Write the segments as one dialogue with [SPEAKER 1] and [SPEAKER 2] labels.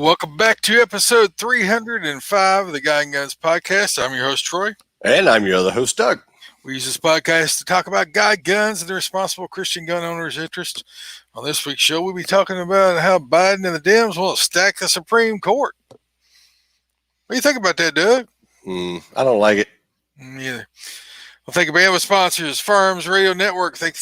[SPEAKER 1] Welcome back to episode 305 of the Guy and Guns podcast. I'm your host, Troy.
[SPEAKER 2] And I'm your other host, Doug.
[SPEAKER 1] We use this podcast to talk about guy guns and the responsible Christian gun owners' interest. On this week's show, we'll be talking about how Biden and the Dems will stack the Supreme Court. What do you think about that, Doug?
[SPEAKER 2] I don't like it.
[SPEAKER 1] Neither. Well, thank you, band with sponsors, Firearms Radio Network. Thank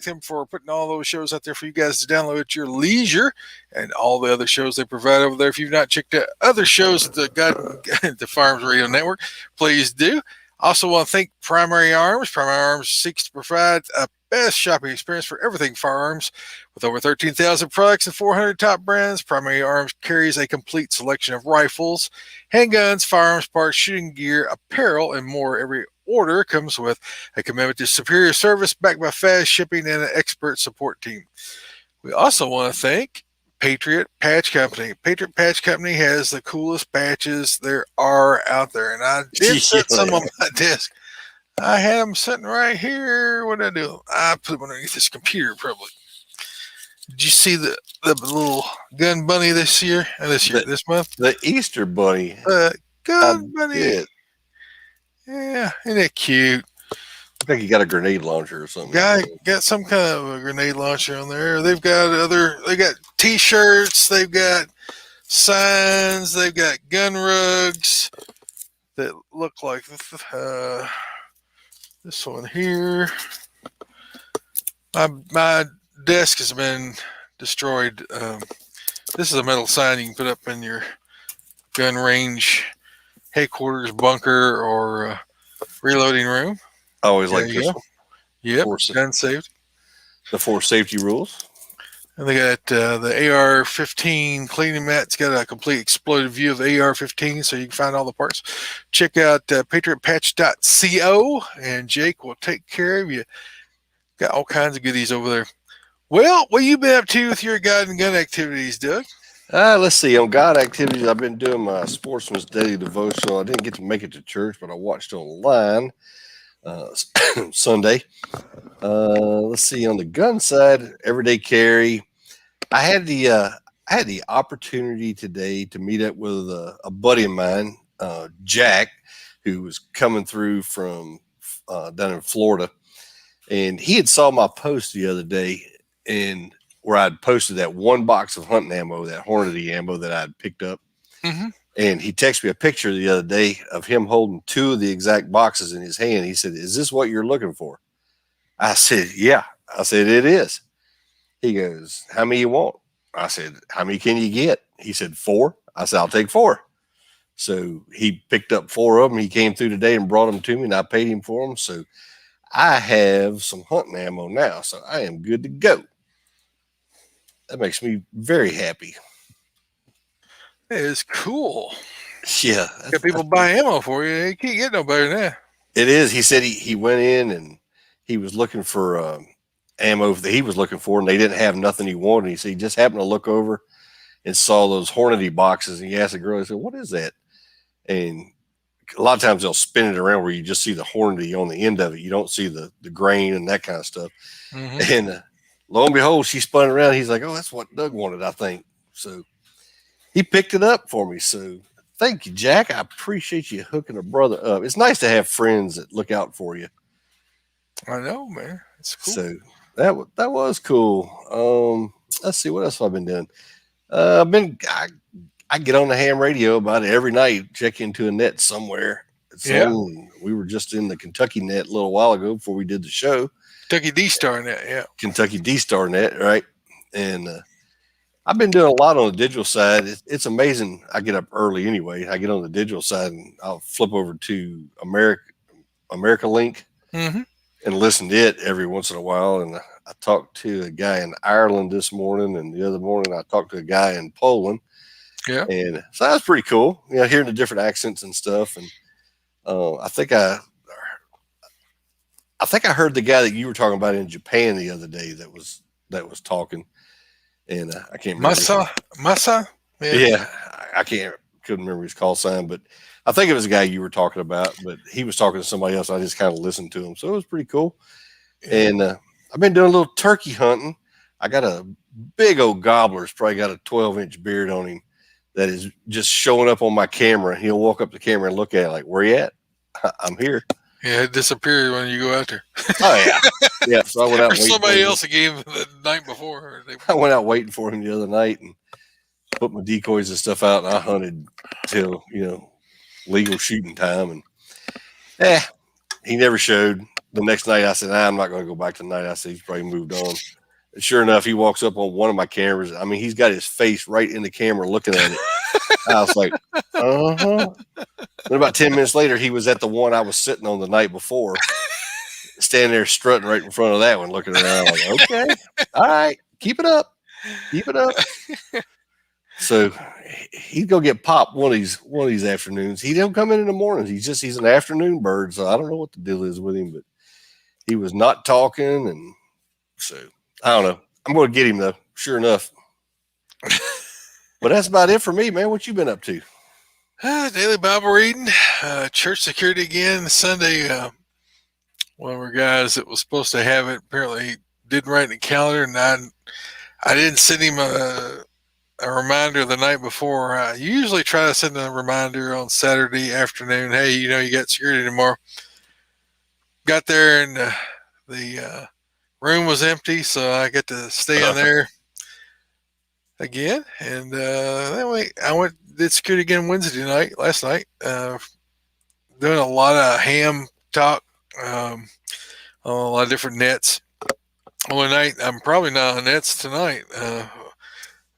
[SPEAKER 1] them for putting all those shows out there for you guys to download at your leisure, and all the other shows they provide over there. If you've not checked out other shows at the Firearms Radio Network, please do. Also want to thank Primary Arms. Primary Arms seeks to provide a best shopping experience for everything firearms. With over 13,000 products and 400 top brands, Primary Arms carries a complete selection of rifles, handguns, firearms parts, shooting gear, apparel, and more. Every order comes with a commitment to superior service backed by fast shipping and an expert support team. We also want to thank Patriot Patch Company. Patriot Patch Company has the coolest patches there are out there, and I did set some on my desk. I had them sitting right here. What did I do? I put them underneath this computer, probably. Did you see the little gun bunny this month?
[SPEAKER 2] The Easter bunny.
[SPEAKER 1] Gun bunny. Yeah, isn't that cute?
[SPEAKER 2] I think he got a grenade launcher or something.
[SPEAKER 1] Guy got some kind of a grenade launcher on there. They got T-shirts, they've got signs, they've got gun rugs that look like this one here. My desk has been destroyed. This is a metal sign you can put up in your gun range headquarters bunker or reloading room.
[SPEAKER 2] I always like this one.
[SPEAKER 1] Yep, gun safety.
[SPEAKER 2] The 4 safety rules.
[SPEAKER 1] And they got the AR-15 cleaning mat. It's got a complete exploded view of the AR-15, so you can find all the parts. Check out patriotpatch.co, and Jake will take care of you. Got all kinds of goodies over there. Well, what you been up to with your God and gun activities, Doug?
[SPEAKER 2] Let's see. On God activities, I've been doing my Sportsman's Daily Devotional. I didn't get to make it to church, but I watched online Sunday. Let's see. On the gun side, everyday carry. I had the opportunity today to meet up with a buddy of mine, Jack, who was coming through from down in Florida, and he had saw my post the other day, and where I'd posted that one box of hunting ammo, that Hornady ammo that I'd picked up.
[SPEAKER 1] Mm-hmm.
[SPEAKER 2] And he texted me a picture the other day of him holding 2 of the exact boxes in his hand. He said, "Is this what you're looking for?" I said, "Yeah." I said, "It is." He goes, "How many you want?" I said, "How many can you get?" He said, 4. I said, "I'll take 4. So he picked up 4 of them. He came through today and brought them to me, and I paid him for them. So I have some hunting ammo now. So I am good to go. That makes me very happy.
[SPEAKER 1] It is cool.
[SPEAKER 2] Yeah.
[SPEAKER 1] Got people buy ammo for you. You can't get no better than that.
[SPEAKER 2] It is. He said he went in and he was looking for ammo that he was looking for, and they didn't have nothing he wanted. He said he just happened to look over and saw those Hornady boxes, and he asked the girl, he said, "What is that?" And a lot of times they'll spin it around where you just see the Hornady on the end of it. You don't see the grain and that kind of stuff. Mm-hmm. And lo and behold, she spun around. He's like, "Oh, that's what Doug wanted, I think." So he picked it up for me. So thank you, Jack. I appreciate you hooking a brother up. It's nice to have friends that look out for you.
[SPEAKER 1] I know, man. It's cool.
[SPEAKER 2] So that was cool. Let's see, what else have I been doing? I get on the ham radio about it every night, check into a net somewhere. We were just in the Kentucky net a little while ago before we did the show.
[SPEAKER 1] Kentucky D-Star net, yeah.
[SPEAKER 2] Kentucky D-Star net, right? And I've been doing a lot on the digital side. It's amazing. I get up early anyway. I get on the digital side and I'll flip over to America Link and listen to it every once in a while. And I talked to a guy in Ireland this morning, and the other morning I talked to a guy in Poland.
[SPEAKER 1] Yeah.
[SPEAKER 2] And so that was pretty cool, hearing the different accents and stuff. And I think I heard the guy that you were talking about in Japan the other day that was talking. And I can't remember.
[SPEAKER 1] Masa?
[SPEAKER 2] Yeah, I couldn't remember his call sign, but I think it was a guy you were talking about, but he was talking to somebody else. I just kind of listened to him. So it was pretty cool. Yeah. And I've been doing a little turkey hunting. I got a big old gobbler. He's probably got a 12-inch beard on him that is just showing up on my camera. He'll walk up the camera and look at it like, "Where you at?" I'm here.
[SPEAKER 1] Yeah, it disappeared when you go out there.
[SPEAKER 2] Oh yeah, yeah. So I went out.
[SPEAKER 1] Or somebody else gave the night before.
[SPEAKER 2] I went out waiting for him the other night and put my decoys and stuff out, and I hunted till legal shooting time. And he never showed. The next night, I said, I'm not going to go back tonight. I said he's probably moved on. And sure enough, he walks up on one of my cameras. I mean, he's got his face right in the camera looking at it. I was like, uh-huh. Then about 10 minutes later, he was at the one I was sitting on the night before, standing there strutting right in front of that one, looking around like, okay, all right, keep it up. Keep it up. So he'd go get popped one of these afternoons. He don't come in the mornings. He's an afternoon bird. So I don't know what the deal is with him, but he was not talking. And so I don't know. I'm going to get him though. Sure enough. But that's about it for me, man. What you been up to?
[SPEAKER 1] Daily Bible reading, church security again. Sunday, one of our guys that was supposed to have it apparently didn't write in the calendar, and I didn't send him a reminder the night before. I usually try to send a reminder on Saturday afternoon. Hey, you got security tomorrow. Got there and the room was empty, so I get to stay in there again. And then I did security again last night, doing a lot of ham talk on a lot of different nets. One night, I'm probably not on nets tonight.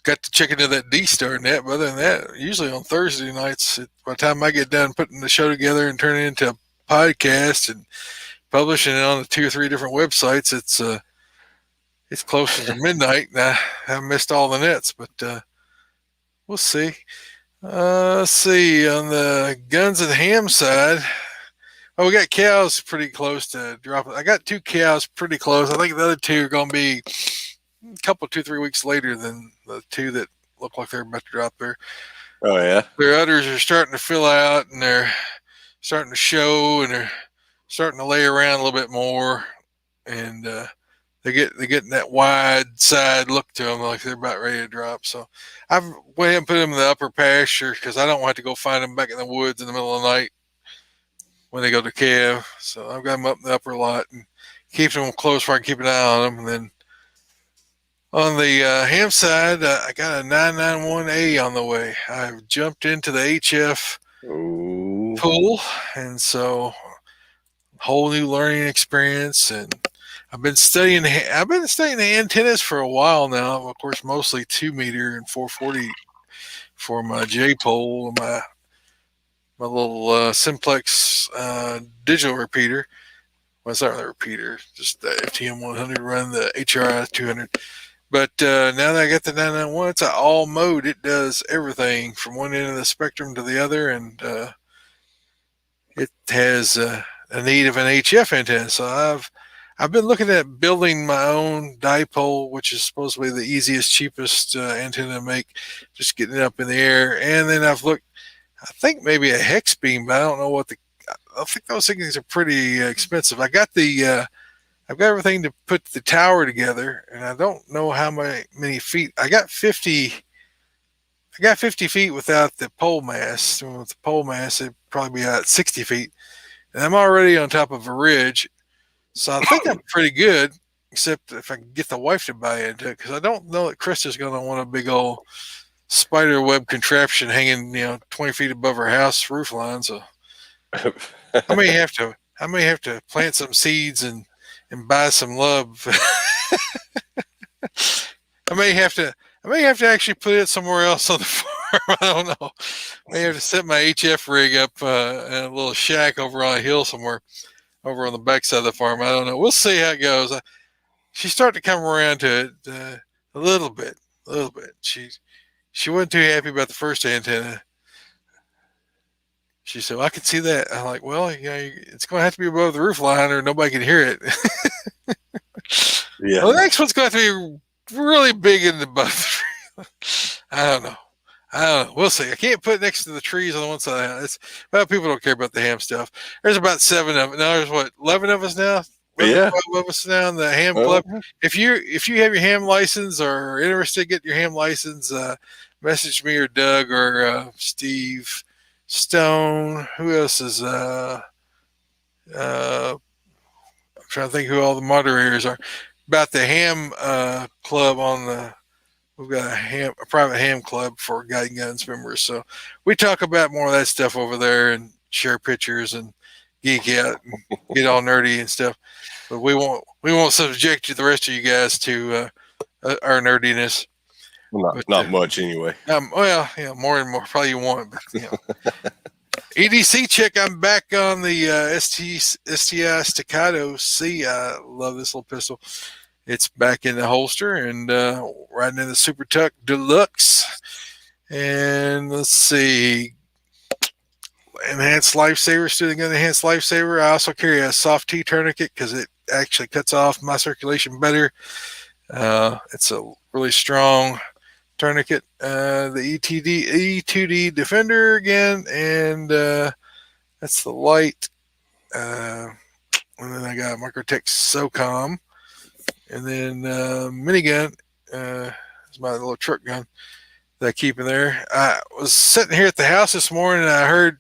[SPEAKER 1] Got to check into that D-Star net, but other than that, usually on Thursday nights, by the time I get done putting the show together and turning it into a podcast and publishing it on the 2 or 3 different websites, it's closer to midnight, and I missed all the nets, but we'll see. Let's see, on the guns and ham side, we got cows pretty close to dropping. I got 2 cows pretty close. I think the other 2 are going to be a couple, 2-3 weeks later than the 2 that look like they're about to drop there.
[SPEAKER 2] Oh yeah,
[SPEAKER 1] their udders are starting to fill out, and they're starting to show, and they're starting to lay around a little bit more, and they're getting that wide side look to them, like they're about ready to drop. So I've went ahead and put them in the upper pasture because I don't want to go find them back in the woods in the middle of the night when they go to calve. So I've got them up in the upper lot and keeping them close where I can keep an eye on them. And then on the ham side, I got a 991A on the way. I've jumped into the HF pool, and so whole new learning experience. And I've been studying the antennas for a while now. Of course, mostly 2-meter and 440 for my J pole and my little Simplex digital repeater. Well, it's not really a repeater, just the FTM 100 run the HRI 200. But now that I got the 991, it's an all mode. It does everything from one end of the spectrum to the other, and it has a need of an HF antenna. So I've been looking at building my own dipole, which is supposed to be the easiest, cheapest antenna to make, just getting it up in the air. And then I've looked, I think maybe a hex beam, but I don't know I think those things are pretty expensive. I've got everything to put the tower together, and I don't know how many feet. I got 50 feet without the pole mast. With the pole mast, it'd probably be at 60 feet. And I'm already on top of a ridge. So I think I'm pretty good, except if I can get the wife to buy into it, because I don't know that Krista's going to want a big old spider web contraption hanging, 20 feet above her house roof line. So I may have to plant some seeds and buy some love. I may have to actually put it somewhere else on the farm. I don't know. I may have to set my HF rig up in a little shack over on a hill somewhere over on the backside of the farm. I don't know. We'll see how it goes. She's starting to come around to it a little bit. She wasn't too happy about the first antenna. She said, well, I can see that. I'm like, well, it's going to have to be above the roof line or nobody can hear it.
[SPEAKER 2] Yeah.
[SPEAKER 1] Well, the next one's going to have to be really big in the above. I don't know. We'll see. I can't put it next to the trees on the one side. People don't care about the ham stuff. There's about 7 of them. Now there's 11 of us now?
[SPEAKER 2] Yeah.
[SPEAKER 1] 12 of us now in the ham club. If you have your ham license or are interested in getting your ham license, message me or Doug or Steve Stone. Who else is I'm trying to think who all the moderators are about the ham club on the. We've got a private ham club for Guiding Guns members, so we talk about more of that stuff over there and share pictures and geek out and get all nerdy and stuff. But we won't subject you, the rest of you guys, to our nerdiness.
[SPEAKER 2] Well, not much anyway.
[SPEAKER 1] Well, more and more probably you want, but EDC check. I'm back on the STI Staccato C. I love this little pistol. It's back in the holster and riding in the Super Tuck Deluxe. And let's see, Enhanced Lifesaver, still got Enhanced Lifesaver. I also carry a soft T tourniquet because it actually cuts off my circulation better. It's a really strong tourniquet. The E2D Defender again, and that's the light. And then I got Microtech SOCOM, and then minigun is my little truck gun that I keep in there. I was sitting here at the house this morning, and I heard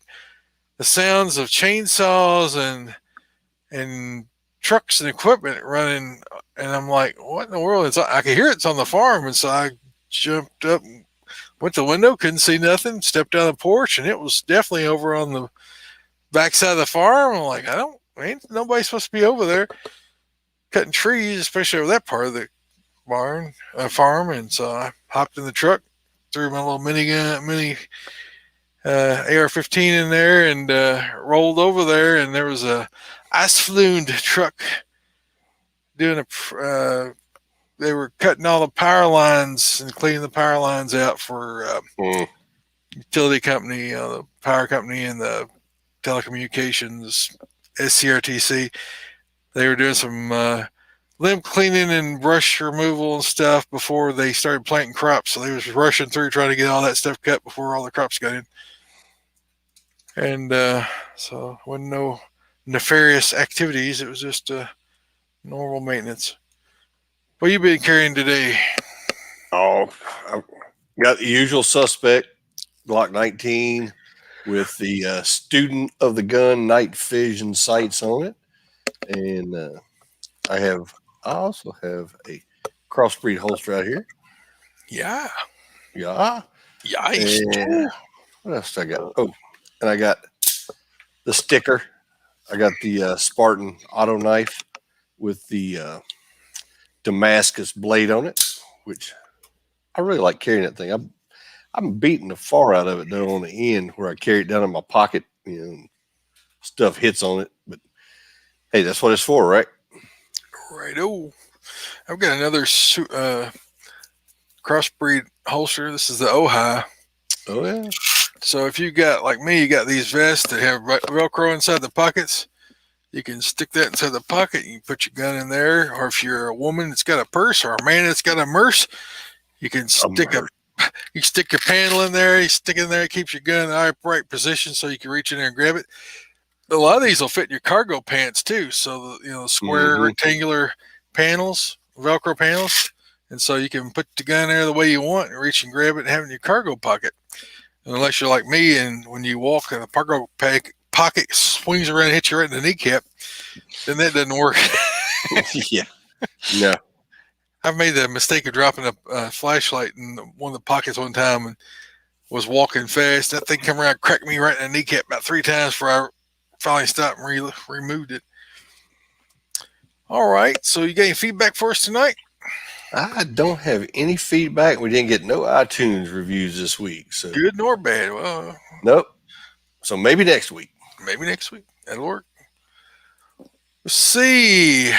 [SPEAKER 1] the sounds of chainsaws and trucks and equipment running, and I'm like, what in the world? I could hear it's on the farm, and so I jumped up, went to the window, couldn't see nothing, stepped down the porch, and it was definitely over on the backside of the farm. I'm like, ain't nobody supposed to be over there cutting trees, especially over that part of the farm. And so I hopped in the truck, threw my little mini AR-15 in there, and rolled over there, and there was a Eisflund truck doing they were cutting all the power lines and cleaning the power lines out for utility company, the power company and the telecommunications, SCRTC. They were doing some limb cleaning and brush removal and stuff before they started planting crops. So they was rushing through trying to get all that stuff cut before all the crops got in. And so wasn't no nefarious activities. It was just normal maintenance. What you been carrying today?
[SPEAKER 2] Oh, I got the usual suspect, Glock 19 with the student of the gun night vision sights on it. And I also have a crossbreed holster out here.
[SPEAKER 1] Yeah.
[SPEAKER 2] And what else I got? Oh, and I got the sticker. I got the Spartan auto knife with the Damascus blade on it, which I really like carrying that thing. I'm beating the far out of it though on the end where I carry it down in my pocket. Stuff hits on it, but hey, that's what it's for, right?
[SPEAKER 1] Righto. I've got another crossbreed holster. This is the Ojai.
[SPEAKER 2] Oh yeah.
[SPEAKER 1] So if you got, like me, you got these vests that have Velcro inside the pockets. You can stick that inside the pocket. You can put your gun in there. Or if you're a woman that's got a purse, or a man that's got a merce, you can stick your panel in there. You stick it in there. It keeps your gun in the upright position so you can reach in there and grab it. A lot of these will fit in your cargo pants too. So the square rectangular panels, Velcro panels, and so you can put the gun there the way you want and reach and grab it and have it in your cargo pocket. Unless you're like me, and when you walk, the cargo pocket swings around and hits you right in the kneecap, then that doesn't work.
[SPEAKER 2] Yeah. No.
[SPEAKER 1] I've made the mistake of dropping a flashlight in one of the pockets one time and was walking fast. That thing come around, cracked me right in the kneecap about 3 times before I finally stopped and removed it. All right. So you got any feedback for us tonight?
[SPEAKER 2] I don't have any feedback. We didn't get no iTunes reviews this week. So
[SPEAKER 1] good nor bad. Well,
[SPEAKER 2] nope. So maybe next week.
[SPEAKER 1] That'll work. Let's see.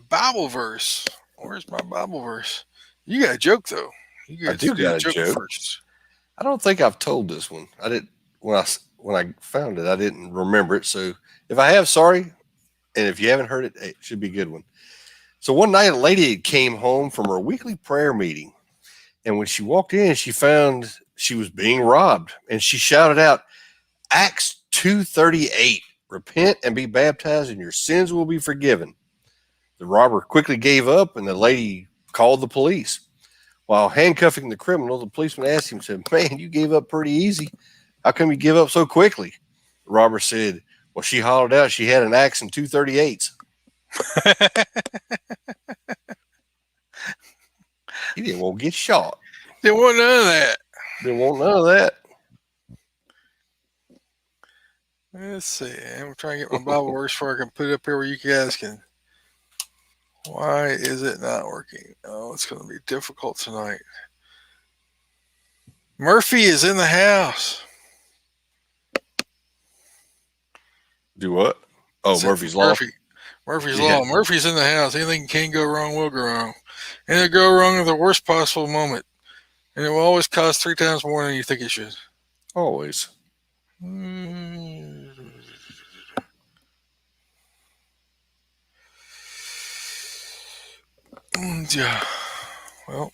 [SPEAKER 1] Bible verse. Where's my Bible verse? You got a joke though.
[SPEAKER 2] I do got a joke. First. I don't think I've told this one. I didn't when I found it. I didn't remember it. So if I have, sorry. And if you haven't heard it, it should be a good one. So one night, a lady came home from her weekly prayer meeting, and when she walked in, she found she was being robbed, and she shouted out, "Acts 2:38, repent and be baptized, and your sins will be forgiven." The robber quickly gave up, and the lady called the police. While handcuffing the criminal, the policeman asked him, said, "Man, you gave up pretty easy. How come you give up so quickly?" The robber said, "Well, she hollered out she had an axe and 238s. He didn't want to get shot.
[SPEAKER 1] Didn't want none of that.
[SPEAKER 2] Didn't want none of that."
[SPEAKER 1] Let's see. I'm trying to get my Bible verse before I can put it up here where you guys can. Why is it not working? Oh, it's going to be difficult tonight. Murphy is in the house.
[SPEAKER 2] Do what? Oh, Murphy's Law.
[SPEAKER 1] Murphy's
[SPEAKER 2] Yeah.
[SPEAKER 1] Law. Murphy's in the house. Anything can go wrong will go wrong. And it'll go wrong at the worst possible moment. And it will always cost 3 times more than you think it should.
[SPEAKER 2] Always.
[SPEAKER 1] Yeah. Well,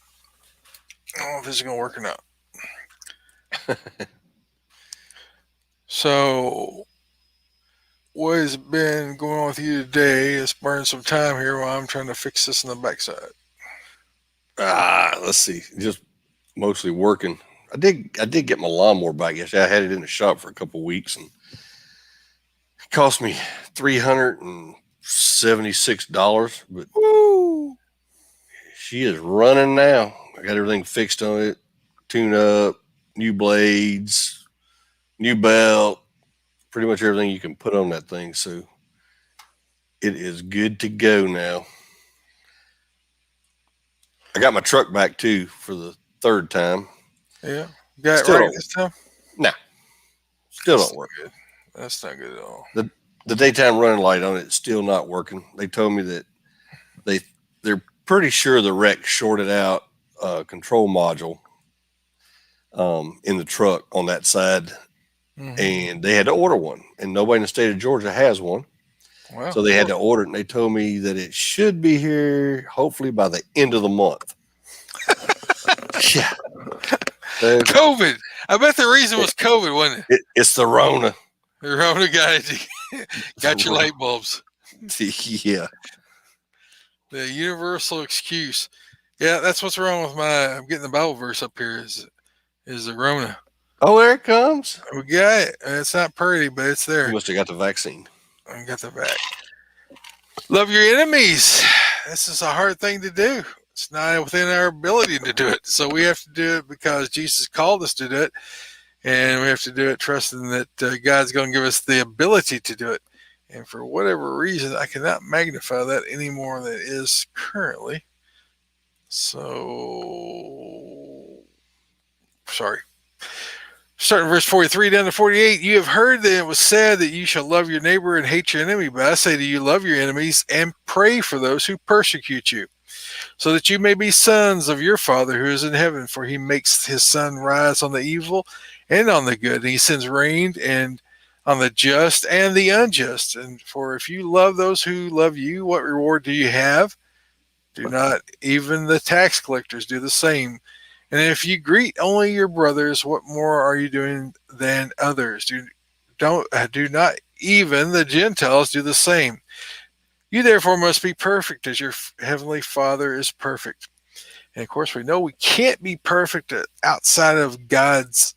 [SPEAKER 1] I don't know if this is going to work or not. So, what has been going on with you today? Let's burn some time here while I'm trying to fix this on the backside.
[SPEAKER 2] Let's see. Just mostly working. I did get my lawnmower back yesterday. I had it in the shop for a couple of weeks, and it cost me $376. But
[SPEAKER 1] Woo!
[SPEAKER 2] she is running now. I got everything fixed on it. Tune up, new blades, new belt, pretty much everything you can put on that thing. So it is good to go now. I got my truck back too for the 3rd time.
[SPEAKER 1] Yeah. You got
[SPEAKER 2] Still
[SPEAKER 1] it right
[SPEAKER 2] don't-
[SPEAKER 1] this time?
[SPEAKER 2] Still
[SPEAKER 1] That's
[SPEAKER 2] don't work.
[SPEAKER 1] not good. That's not good at all.
[SPEAKER 2] The daytime running light on it is still not working. They told me that they're pretty sure the wreck shorted out a control module in the truck on that side, and they had to order one, and nobody in the state of Georgia has one.
[SPEAKER 1] Wow.
[SPEAKER 2] So they had to order it, and they told me that it should be here hopefully by the end of the month. Yeah.
[SPEAKER 1] COVID. I bet the reason was COVID, wasn't it?
[SPEAKER 2] It's the Rona.
[SPEAKER 1] The Rona got your light bulbs.
[SPEAKER 2] Yeah.
[SPEAKER 1] The universal excuse. Yeah, that's what's wrong with I'm getting the Bible verse up here is the Rona.
[SPEAKER 2] Oh, there it comes.
[SPEAKER 1] We got it. It's not pretty, but it's there.
[SPEAKER 2] You must have got the vaccine.
[SPEAKER 1] I got the back. Love your enemies. This is a hard thing to do. It's not within our ability to do it. So we have to do it because Jesus called us to do it. And we have to do it trusting that God's going to give us the ability to do it. And for whatever reason, I cannot magnify that any more than it is currently. So, sorry. Starting verse 43 down to 48, you have heard that it was said that you shall love your neighbor and hate your enemy. But I say to you, love your enemies and pray for those who persecute you, so that you may be sons of your Father who is in heaven. For he makes his sun rise on the evil and on the good, and he sends rain and on the just and the unjust. And for if you love those who love you, what reward do you have? Do not even the tax collectors do the same? And if you greet only your brothers, what more are you doing than others? Do not even the Gentiles do the same? You therefore must be perfect as your heavenly Father is perfect. And of course, we know we can't be perfect outside of God's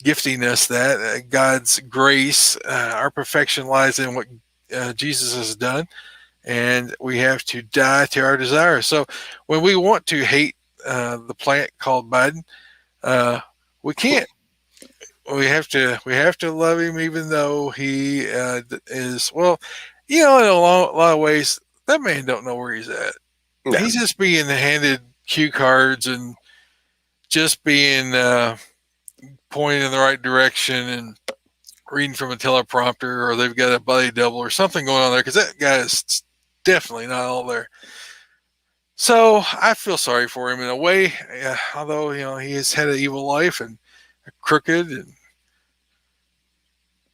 [SPEAKER 1] gifting us that, God's grace. Our perfection lies in what Jesus has done, and we have to die to our desires. So when we want to hate the plant called Biden, we can't. We have to love him, even though he is, well, in a lot of ways, that man don't know where he's at.
[SPEAKER 2] No.
[SPEAKER 1] He's just being handed cue cards and just being pointed in the right direction and reading from a teleprompter, or they've got a body double or something going on there, because that guy is definitely not all there. So I feel sorry for him in a way, although he has had an evil life and a crooked and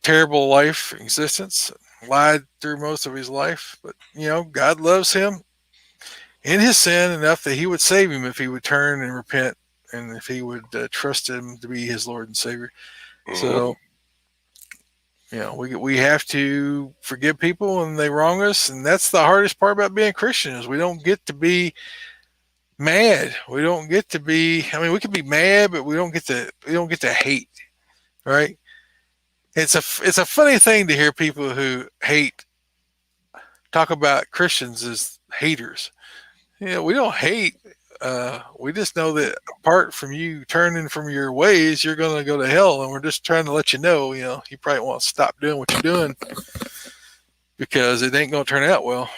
[SPEAKER 1] terrible life existence, lied through most of his life. But God loves him in his sin enough that he would save him if he would turn and repent, and if he would trust him to be his Lord and Savior. Mm-hmm. So we have to forgive people when they wrong us, and that's the hardest part about being Christian, is we don't get to be mad. We don't get to be. I mean, we can be mad, but we don't get to hate, right? It's a funny thing to hear people who hate talk about Christians as haters. We don't hate. We just know that apart from you turning from your ways, you're going to go to hell, and we're just trying to let you know. You probably want to stop doing what you're doing because it ain't going to turn out well.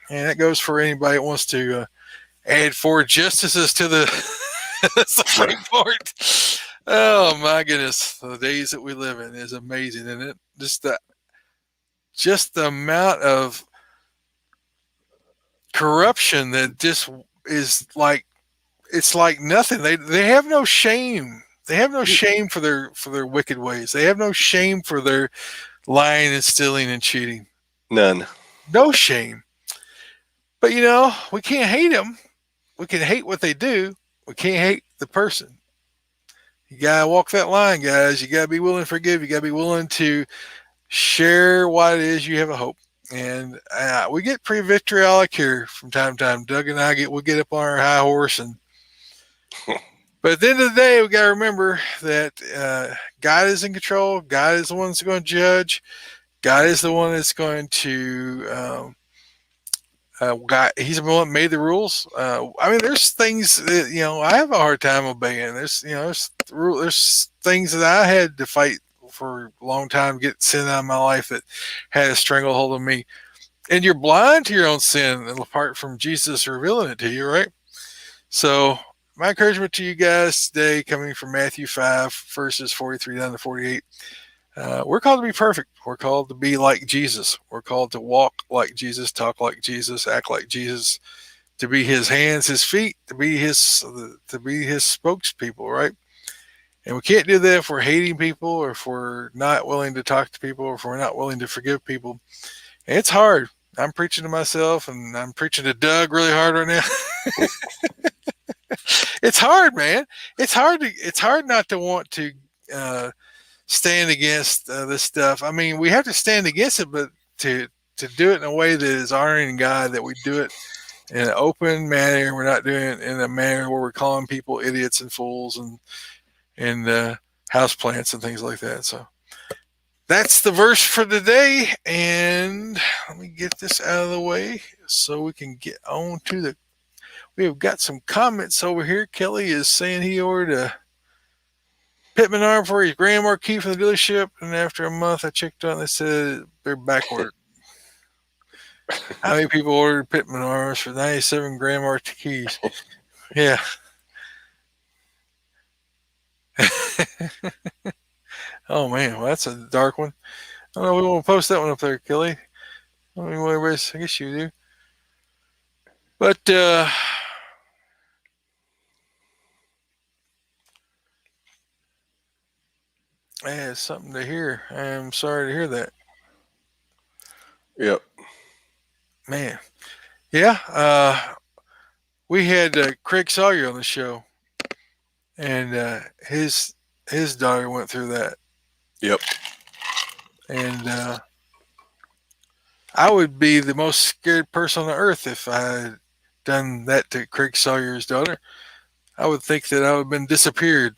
[SPEAKER 1] And that goes for anybody that wants to add 4 justices to the Supreme Court. Oh my goodness, the days that we live in is amazing, isn't it? Just the amount of corruption that just is like it's like nothing. They have no shame. They have no shame for their wicked ways. They have no shame for their lying and stealing and cheating.
[SPEAKER 2] None.
[SPEAKER 1] No shame. But we can't hate them. We can hate what they do. We can't hate the person. You gotta walk that line, guys. You gotta be willing to forgive. You gotta be willing to share what it is you have a hope. And we get pretty vitriolic here from time to time. Doug and I we get up on our high horse, but at the end of the day, we got to remember that God is in control. God is the one that's going to judge. God is the one that's going to. He's the one that made the rules. I mean, there's things that I have a hard time obeying. There's things that I had to fight for a long time to get sin out of my life that had a stranglehold on me. And you're blind to your own sin apart from Jesus revealing it to you, right? So my encouragement to you guys today, coming from Matthew 5, verses 43 down to 48, we're called to be perfect. We're called to be like Jesus. We're called to walk like Jesus, talk like Jesus, act like Jesus, to be his hands, his feet, to be his spokespeople, right? And we can't do that if we're hating people, or if we're not willing to talk to people, or if we're not willing to forgive people. And it's hard. I'm preaching to myself, and I'm preaching to Doug really hard right now. It's hard, man. It's hard not to want to stand against this stuff. I mean, we have to stand against it, but to do it in a way that is honoring God, that we do it in an open manner. We're not doing it in a manner where we're calling people idiots and fools and house plants and things like that. So that's the verse for today. And let me get this out of the way so we can get on to we have got some comments over here. Kelly is saying he ordered a Pittman arm for his Grand Marquis from the dealership, and after a month I checked on, they said they're backward. How many people ordered Pittman arms for 97 Grand Marquis? Yeah. Oh man, well, that's a dark one. I don't know. We won't post that one up there, Kelly. I mean, I guess you do. But I had something to hear. I am sorry to hear that.
[SPEAKER 2] Yep.
[SPEAKER 1] Man. Yeah. We had Craig Sawyer on the show, and his daughter went through that.
[SPEAKER 2] Yep.
[SPEAKER 1] And I would be the most scared person on the earth if I had done that to Craig Sawyer's daughter. I would think that I would have been disappeared.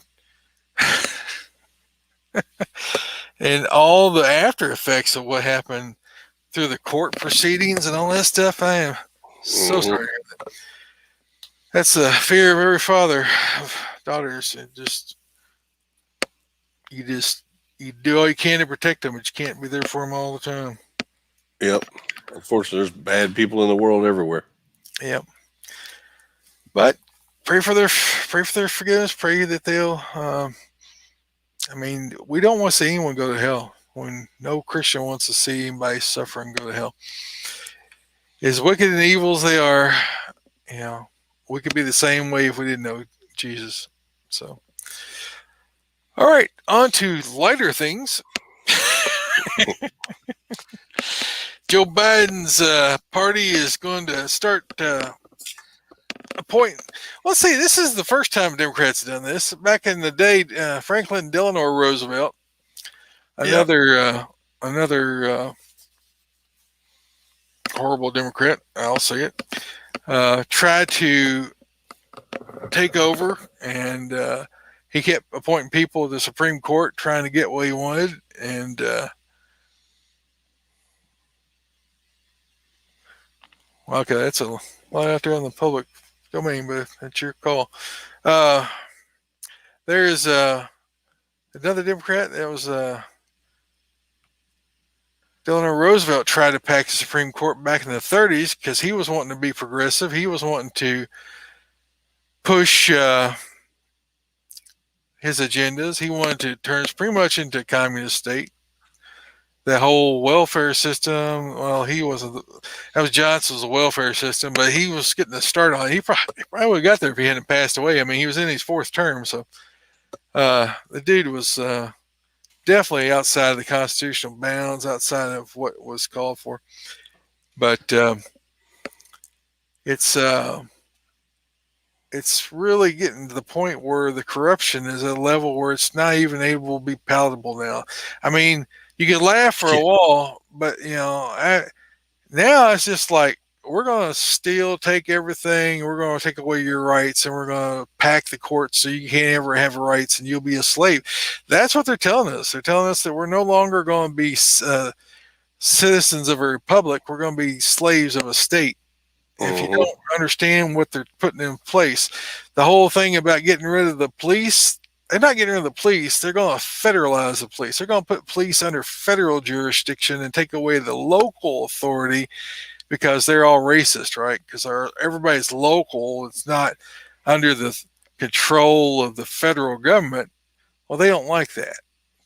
[SPEAKER 1] And all the after effects of what happened through the court proceedings and all that stuff, I am so sorry to hear that. That's the fear of every father of daughters. You do all you can to protect them, but you can't be there for them all the time.
[SPEAKER 2] Yep. Unfortunately, there's bad people in the world everywhere.
[SPEAKER 1] Yep. But pray for their forgiveness. Pray that they'll. I mean, we don't want to see anyone go to hell. When no Christian wants to see anybody suffer and go to hell. As wicked and evil as they are, we could be the same way if we didn't know Jesus. So, all right, on to lighter things. Joe Biden's party is going to start appointing. Let's see, this is the first time Democrats have done this. Back in the day, Franklin Delano Roosevelt, another horrible Democrat, I'll say it, tried to take over, and he kept appointing people to the Supreme Court trying to get what he wanted. And okay, that's a lot out there in the public domain, but that's your call. Uh, there's another Democrat that was Delano Roosevelt tried to pack the Supreme Court back in the 30s because he was wanting to be progressive. He was wanting to push his agendas. He wanted to turn us pretty much into a communist state. The whole welfare system, well, he wasn't, that was Johnson's welfare system, but he was getting the start on it. He probably would have got there if he hadn't passed away. I mean, he was in his fourth term, so the dude was definitely outside of the constitutional bounds, outside of what was called for. But it's really getting to the point where the corruption is at a level where it's not even able to be palatable now. I mean, you can laugh for a while, but now it's just like, we're going to steal, take everything. We're going to take away your rights, and we're going to pack the courts so you can't ever have rights, and you'll be a slave. That's what they're telling us. They're telling us that we're no longer going to be citizens of a republic. We're going to be slaves of a state. If you don't understand what they're putting in place, the whole thing about getting rid of the police, they're not getting rid of the police. They're going to federalize the police. They're going to put police under federal jurisdiction and take away the local authority, because they're all racist, right? Because everybody's local. It's not under the control of the federal government. Well, they don't like that,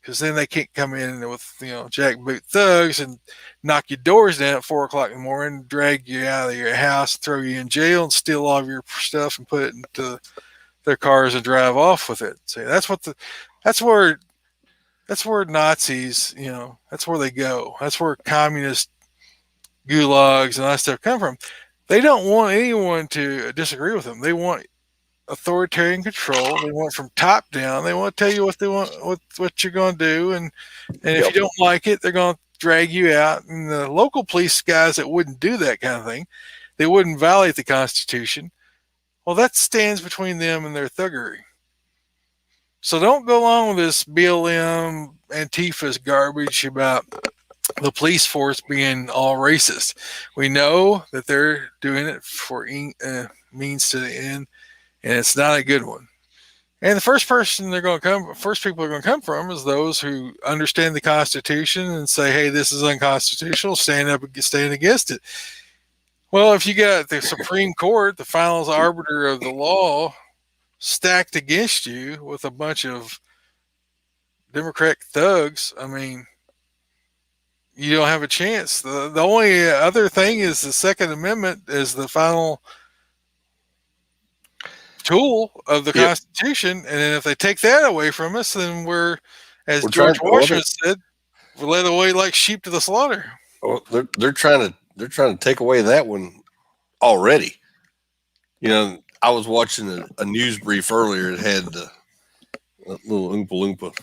[SPEAKER 1] because then they can't come in with jackboot thugs and knock your doors down at 4 o'clock in the morning, drag you out of your house, throw you in jail, and steal all of your stuff and put it into their cars and drive off with it. See, that's where Nazis, that's where they go. That's where communist gulags and that stuff come from. They don't want anyone to disagree with them. They want authoritarian control. They want from top down. They want to tell you what they want, what you're going to do, and if you don't like it, they're going to drag you out. And the local police guys that wouldn't do that kind of thing, they wouldn't violate the Constitution. Well, that stands between them and their thuggery. So don't go along with this BLM Antifa's garbage about the police force being all racist. We know that they're doing it for means to the end, and it's not a good one. And the first people they're going to come from is those who understand the Constitution and say, "Hey, this is unconstitutional." Stand against it. Well, if you got the Supreme Court, the final arbiter of the law, stacked against you with a bunch of Democratic thugs, I mean, you don't have a chance. The only other thing is the Second Amendment is the final tool of the Constitution, and then if they take that away from us, then we're George Washington said, we're led away like sheep to the slaughter.
[SPEAKER 2] Well, they're trying to take away that one already. I was watching a news brief earlier. It had the little Oompa Loompa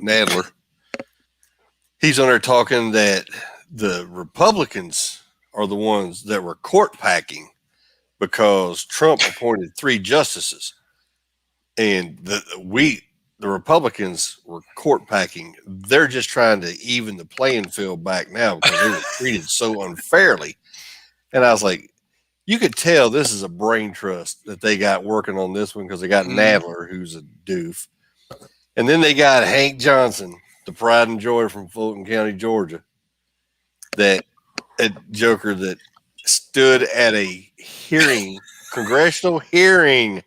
[SPEAKER 2] Nadler. He's on there talking that the Republicans are the ones that were court packing because Trump appointed 3 justices, and the Republicans were court packing. They're just trying to even the playing field back now because they were treated so unfairly. And I was like, you could tell this is a brain trust that they got working on this one, because they got Nadler, who's a doof. And then they got Hank Johnson, the pride and joy from Fulton County, Georgia, that a joker that stood at a congressional hearing,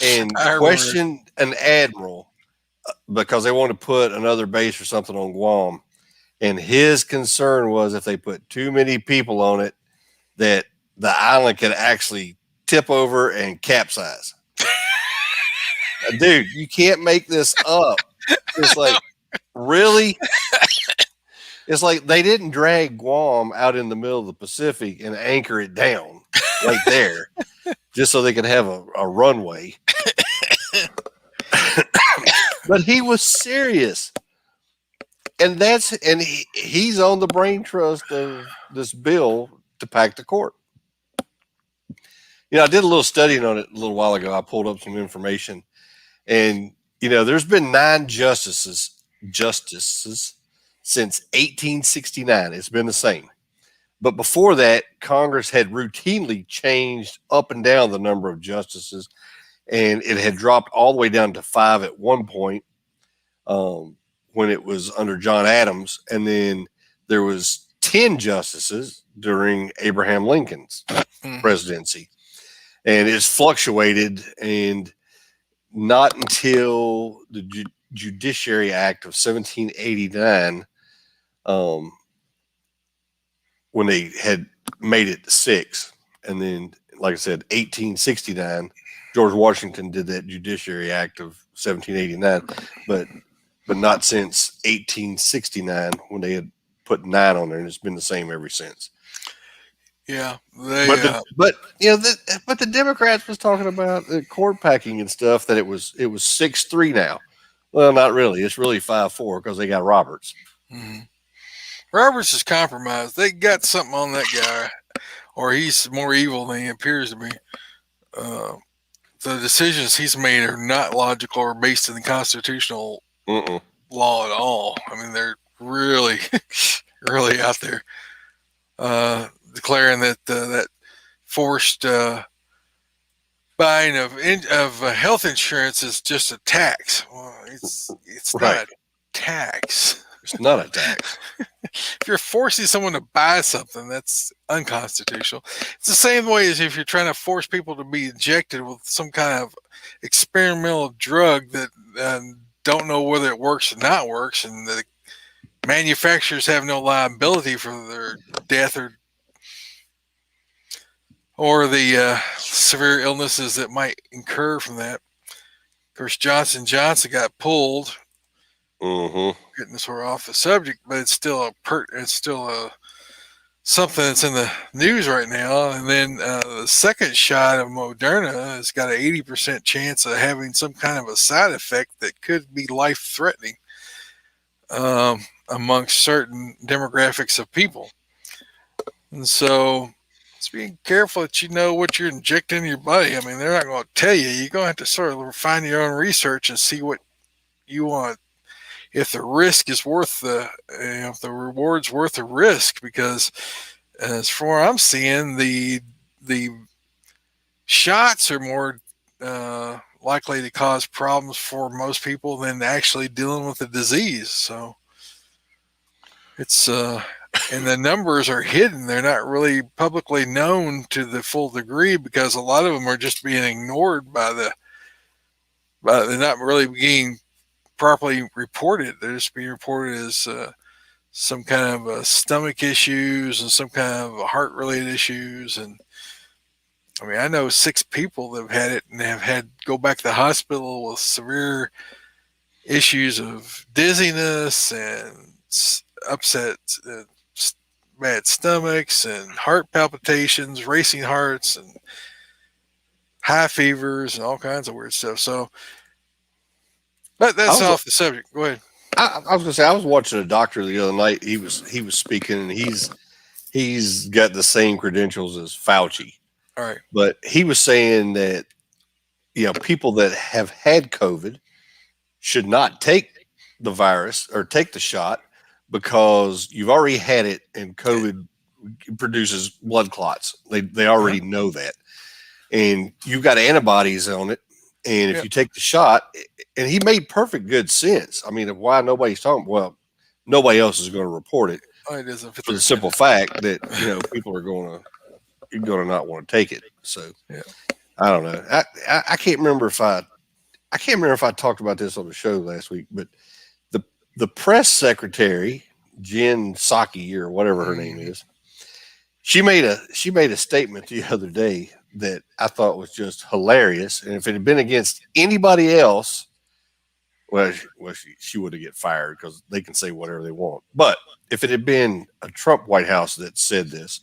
[SPEAKER 2] and questioned an admiral because they wanted to put another base or something on Guam. And his concern was if they put too many people on it, that the island could actually tip over and capsize. Dude, you can't make this up. It's like, really? It's like they didn't drag Guam out in the middle of the Pacific and anchor it down right there just so they could have a runway. But he was serious. And he's on the brain trust of this bill to pack the court. I did a little studying on it a little while ago. I pulled up some information, and there's been 9 justices since 1869. It's been the same. But before that, Congress had routinely changed up and down the number of justices, and it had dropped all the way down to 5 at one point when it was under John Adams, and then there was 10 justices during Abraham Lincoln's presidency, and it's fluctuated, and not until the Judiciary Act of 1789, when they had made it 6, and then, like I said, 1869, George Washington did that Judiciary Act of 1789, but not since 1869 when they had put 9 on there, and it's been the same ever since.
[SPEAKER 1] Yeah,
[SPEAKER 2] but the Democrats was talking about the court packing and stuff, that it was 6-3 now. Well, not really. It's really 5-4 because they got Roberts.
[SPEAKER 1] Mm-hmm. Roberts is compromised. They got something on that guy, or he's more evil than he appears to be. The decisions he's made are not logical or based in the constitutional law at all. I mean, they're really, really out there, declaring that that forced buying of health insurance is just a tax. Well, it's
[SPEAKER 2] right.
[SPEAKER 1] not a tax.
[SPEAKER 2] It's not a tax.
[SPEAKER 1] If you're forcing someone to buy something, that's unconstitutional. It's the same way as if you're trying to force people to be injected with some kind of experimental drug that don't know whether it works or not works, and the manufacturers have no liability for their death or the severe illnesses that might incur from that. Of course, Johnson & Johnson got pulled. Getting this sort of off the subject, but it's still something that's in the news right now. And then the second shot of Moderna has got an 80% chance of having some kind of a side effect that could be life-threatening amongst certain demographics of people. And so it's being careful that you know what you're injecting in your body. I mean, they're not going to tell you. You're going to have to sort of find your own research and see what you want. If the risk is worth if the reward's worth the risk, because as far as I'm seeing, the shots are more likely to cause problems for most people than actually dealing with the disease. So it's and the numbers are hidden. They're not really publicly known to the full degree because a lot of them are just being ignored by they're not really being properly reported. They're just being reported as some kind of stomach issues and some kind of heart related issues. And I mean, I know 6 people that have had it and have had to go back to the hospital with severe issues of dizziness and upset, bad stomachs and heart palpitations, racing hearts and high fevers and all kinds of weird stuff. So, but that's off the subject. Go ahead.
[SPEAKER 2] I was gonna say, I was watching a doctor the other night. He was speaking, and he's got the same credentials as Fauci.
[SPEAKER 1] All right.
[SPEAKER 2] But he was saying that people that have had COVID should not take the virus or take the shot because you've already had it, and COVID produces blood clots. They already know that, and you've got antibodies on it. And if you take the shot, and he made perfect good sense. I mean, why nobody's talking? Well, nobody else is going to report it for the simple fact that people are going to not want to take it. So I don't know. I can't remember if I talked about this on the show last week, but the press secretary, Jen Psaki or whatever her name is, she made a statement the other day that I thought was just hilarious. And if it had been against anybody else, well, she would have get fired because they can say whatever they want. But if it had been a Trump White House that said this,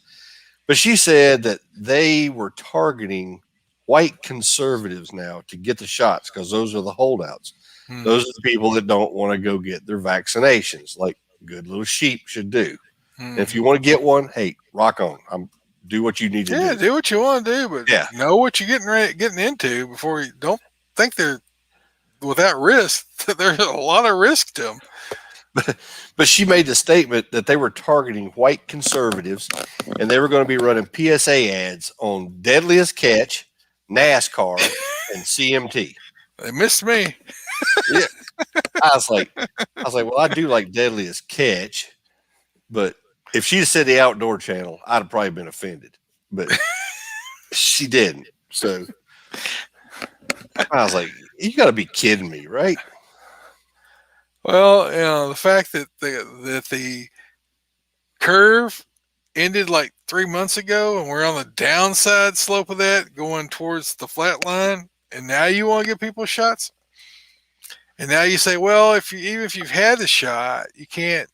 [SPEAKER 2] but she said that they were targeting white conservatives now to get the shots because those are the holdouts. Those are the people that don't want to go get their vaccinations, like good little sheep should do. And if you want to get one, hey, rock on. do what you need to
[SPEAKER 1] Yeah,
[SPEAKER 2] do.
[SPEAKER 1] do what you want to do, but
[SPEAKER 2] Yeah.
[SPEAKER 1] know what you're getting into before you don't think they're without risk. There's a lot of risk to them.
[SPEAKER 2] But she made the statement that they were targeting white conservatives and they were going to be running PSA ads on Deadliest Catch, NASCAR, and CMT.
[SPEAKER 1] They missed me.
[SPEAKER 2] Yeah. I was like, well, I do like Deadliest Catch, but if she'd said the Outdoor Channel, I'd have probably been offended. But she didn't. So I was like, you got to be kidding me, right?
[SPEAKER 1] Well, the fact that the curve ended like 3 months ago, and we're on the downside slope of that, going towards the flat line, and now you want to give people shots, and now you say, well, even if you've had the shot, you can't.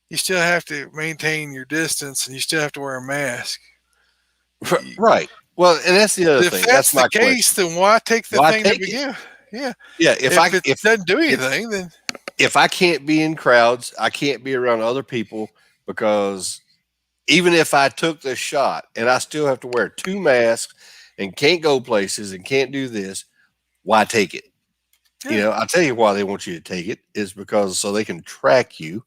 [SPEAKER 1] You still have to maintain your distance, and you still have to wear a mask.
[SPEAKER 2] Right. Well, and that's the other thing.
[SPEAKER 1] That's
[SPEAKER 2] my
[SPEAKER 1] the case.
[SPEAKER 2] question.
[SPEAKER 1] Then why take the
[SPEAKER 2] Why
[SPEAKER 1] thing
[SPEAKER 2] take
[SPEAKER 1] to begin? Yeah.
[SPEAKER 2] Yeah.
[SPEAKER 1] If it doesn't do anything, then
[SPEAKER 2] if I can't be in crowds, I can't be around other people, because even if I took the shot and I still have to wear 2 masks and can't go places and can't do this, why take it?
[SPEAKER 1] Yeah.
[SPEAKER 2] I'll tell you why they want you to take it is because so they can track you,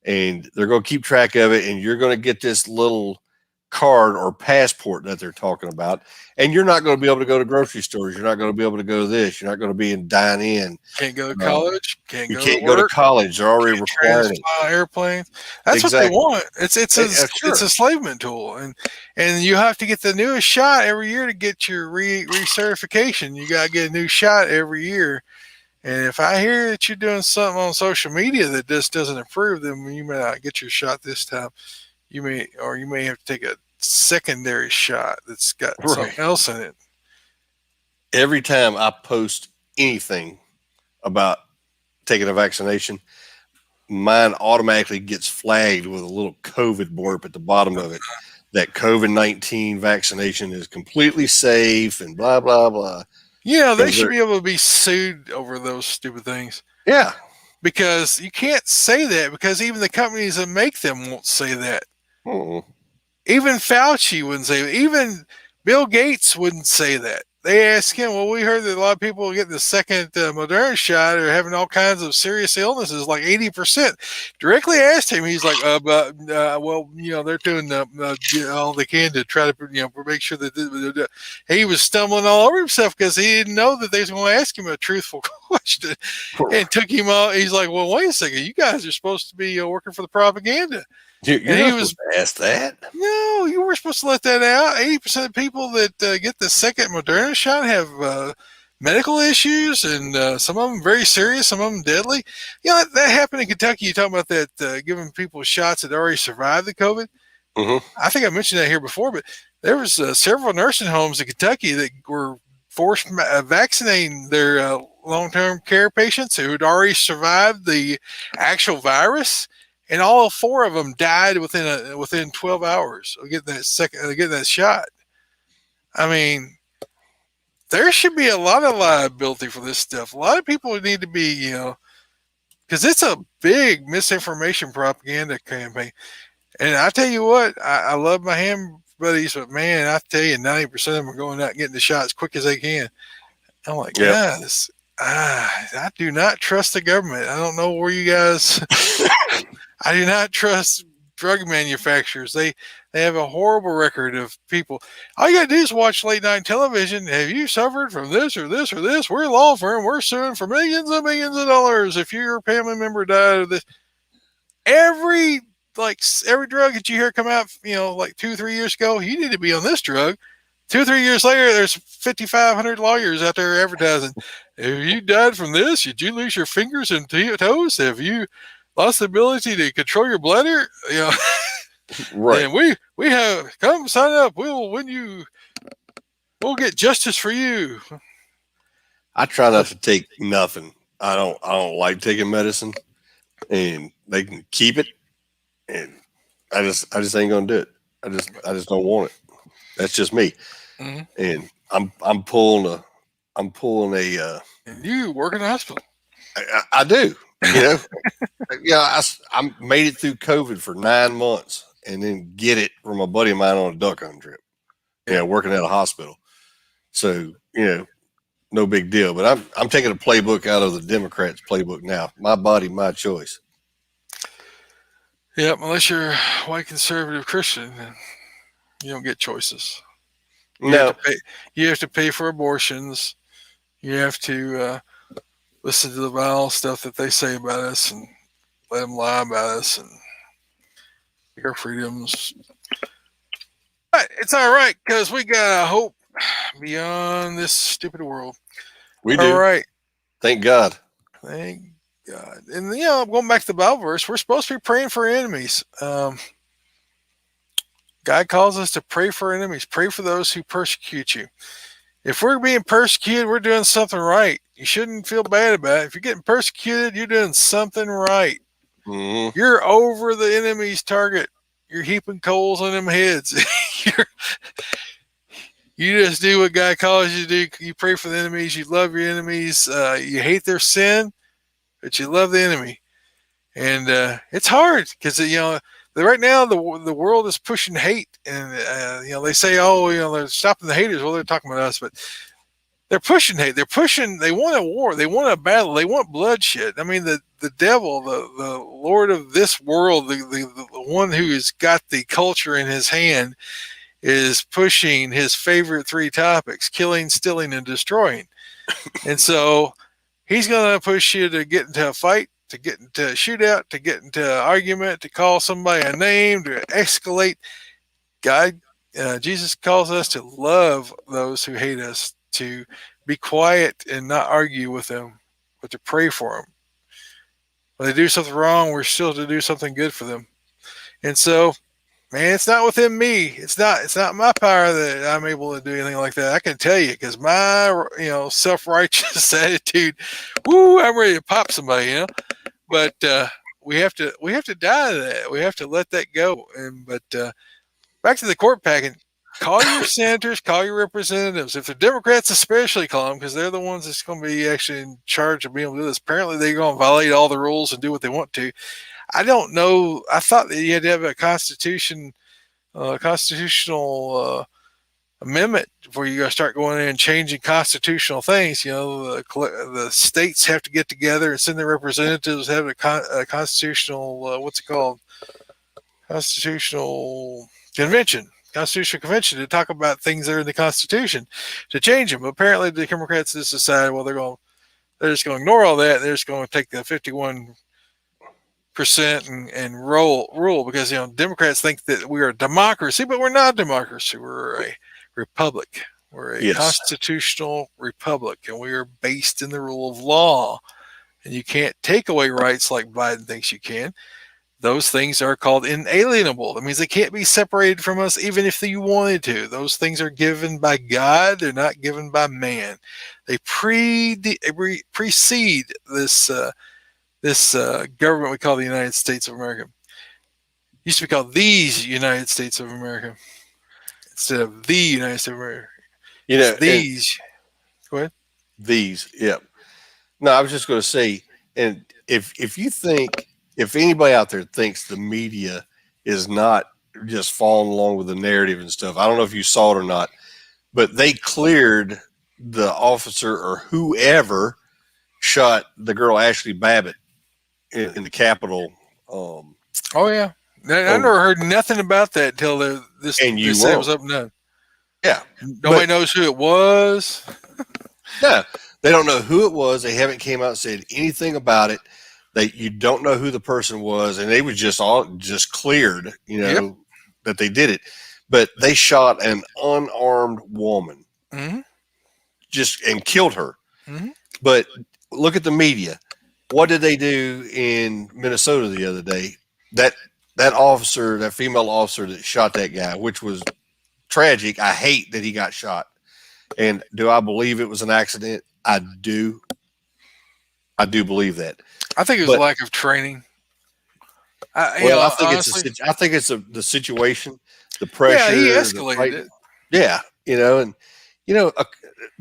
[SPEAKER 2] and they're going to keep track of it, and you're going to get this little card or passport that they're talking about, and you're not going to be able to go to grocery stores. You're not going to be able to go to this. You're not going to be in dine in.
[SPEAKER 1] can't go to college.
[SPEAKER 2] You can't go to college. They're already requiring it.
[SPEAKER 1] Airplanes. That's what they want. It's
[SPEAKER 2] Sure.
[SPEAKER 1] it's a enslavement tool, and you have to get the newest shot every year to get your recertification. You got to get a new shot every year. And if I hear that you're doing something on social media that just doesn't improve, then you may not get your shot this time. You may have to take a secondary shot that's got something else in it.
[SPEAKER 2] Every time I post anything about taking a vaccination, mine automatically gets flagged with a little COVID blurb at the bottom of it that COVID-19 vaccination is completely safe and blah, blah, blah.
[SPEAKER 1] Yeah, they should be able to be sued over those stupid things.
[SPEAKER 2] Yeah.
[SPEAKER 1] Because you can't say that, because even the companies that make them won't say that.
[SPEAKER 2] Mm-mm.
[SPEAKER 1] Even Fauci wouldn't say it. Even Bill Gates wouldn't say that. They asked him, well, we heard that a lot of people getting the second Moderna shot are having all kinds of serious illnesses, like 80%. Directly asked him, he's like, well, they're doing all they can to try to, make sure that he was stumbling all over himself because he didn't know that they was going to ask him a truthful question. And took him out. He's like, well, wait a second. You guys are supposed to be working for the propaganda.
[SPEAKER 2] You're not supposed to ask that.
[SPEAKER 1] No, you were supposed to let that out. 80% of people that get the second Moderna shot have medical issues, and some of them very serious, some of them deadly. That happened in Kentucky. You talking about that giving people shots that already survived the COVID?
[SPEAKER 2] Mm-hmm.
[SPEAKER 1] I think I mentioned that here before, but there was several nursing homes in Kentucky that were forced vaccinating their long-term care patients who had already survived the actual virus. And all 4 of them died within 12 hours of getting that shot. I mean, there should be a lot of liability for this stuff. A lot of people need to be, because it's a big misinformation propaganda campaign. And I tell you what, I love my ham buddies, but man, I tell you, 90% of them are going out and getting the shot as quick as they can. I'm like, guys, I do not trust the government. I don't know where you guys. I do not trust drug manufacturers. They have a horrible record of people. All you got to do is watch late night television. Have you suffered from this or this or this? We're a law firm. We're suing for millions of dollars if your family member died of this. Every drug that you hear come out, like 2-3 years ago, you need to be on this drug. 2-3 years later, there's 5,500 lawyers out there advertising. Have you died from this? Did you lose your fingers and toes? Have you lost the ability to control your bladder?
[SPEAKER 2] Right.
[SPEAKER 1] And we have come sign up. We'll get justice for you.
[SPEAKER 2] I try not to take nothing. I don't like taking medicine, and they can keep it. And I just ain't gonna do it. I just don't want it. That's just me.
[SPEAKER 1] Mm-hmm.
[SPEAKER 2] And I'm pulling a.
[SPEAKER 1] And you work in the hospital.
[SPEAKER 2] I do. I made it through COVID for 9 months, and then get it from a buddy of mine on a duck hunting trip. Working at a hospital. So no big deal. But I'm taking a playbook out of the Democrats' playbook now. My body, my choice.
[SPEAKER 1] Yep, unless you're a white conservative Christian, then you don't get choices. You have to pay for abortions. You have to listen to the vile stuff that they say about us and let them lie about us and our freedoms. But it's all right because we got a hope beyond this stupid world.
[SPEAKER 2] We do.
[SPEAKER 1] All right.
[SPEAKER 2] Thank God.
[SPEAKER 1] Thank God. And going back to the Bible verse, we're supposed to be praying for enemies. God calls us to pray for enemies. Pray for those who persecute you. If we're being persecuted, we're doing something right. You shouldn't feel bad about it. If you're getting persecuted, you're doing something right.
[SPEAKER 2] Mm-hmm.
[SPEAKER 1] You're over the enemy's target. You're heaping coals on them heads. You just do what God calls you to do. You pray for the enemies. You love your enemies. You hate their sin, but you love the enemy. And it's hard because right now the world is pushing hate, and they say, they're stopping the haters. Well, they're talking about us, but they're pushing hate. They want a war. They want a battle. They want bloodshed. I mean, the devil, the Lord of this world, the one who has got the culture in his hand, is pushing his favorite three topics: killing, stealing, and destroying. And so he's going to push you to get into a fight, to get into a shootout, to get into an argument, to call somebody a name, to escalate. Jesus calls us to love those who hate us, to be quiet and not argue with them, but to pray for them. When they do something wrong, we're still to do something good for them. And so, man, it's not within me. It's not my power that I'm able to do anything like that. I can tell you, because my self-righteous attitude, I'm ready to pop somebody, But we have to die to that. We have to let that go. But back to the court packing. Call your senators, call your representatives. If the Democrats especially, call them, because they're the ones that's going to be actually in charge of being able to do this. Apparently, they're going to violate all the rules and do what they want to. I don't know. I thought that you had to have a constitutional amendment before you start going in and changing constitutional things. The states have to get together and send their representatives, have a constitutional, constitutional convention to talk about things that are in the Constitution to change them. But apparently the Democrats just decided, well, they're just going to ignore all that. They're just going to take the 51% and rule because Democrats think that we are a democracy, but we're not a democracy. We're a republic. We're a constitutional republic, and we are based in the rule of law. And you can't take away rights like Biden thinks you can. Those things are called inalienable. That means they can't be separated from us even if you wanted to. Those things are given by God. They're not given by man. They precede this government we call the United States of America. It used to be called these United States of America instead of the United States of America. These. Go ahead.
[SPEAKER 2] These, yeah. No, I was just going to say, and if you think, if anybody out there thinks the media is not just following along with the narrative and stuff, I don't know if you saw it or not, but they cleared the officer or whoever shot the girl Ashley Babbitt in the Capitol.
[SPEAKER 1] Oh yeah, I never heard nothing about that until this said it was up and done.
[SPEAKER 2] Yeah,
[SPEAKER 1] nobody knows who it was.
[SPEAKER 2] No, they don't know who it was. They haven't came out and said anything about it. You don't know who the person was, and they was just cleared, that they did it. But they shot an unarmed woman, and killed her.
[SPEAKER 1] Mm-hmm.
[SPEAKER 2] But look at the media. What did they do in Minnesota the other day? That officer, that female officer that shot that guy, which was tragic. I hate that he got shot. And do I believe it was an accident? I do. I do believe that.
[SPEAKER 1] I think it was a lack of training.
[SPEAKER 2] I think it's the situation, the pressure.
[SPEAKER 1] Yeah, he escalated it.
[SPEAKER 2] Yeah,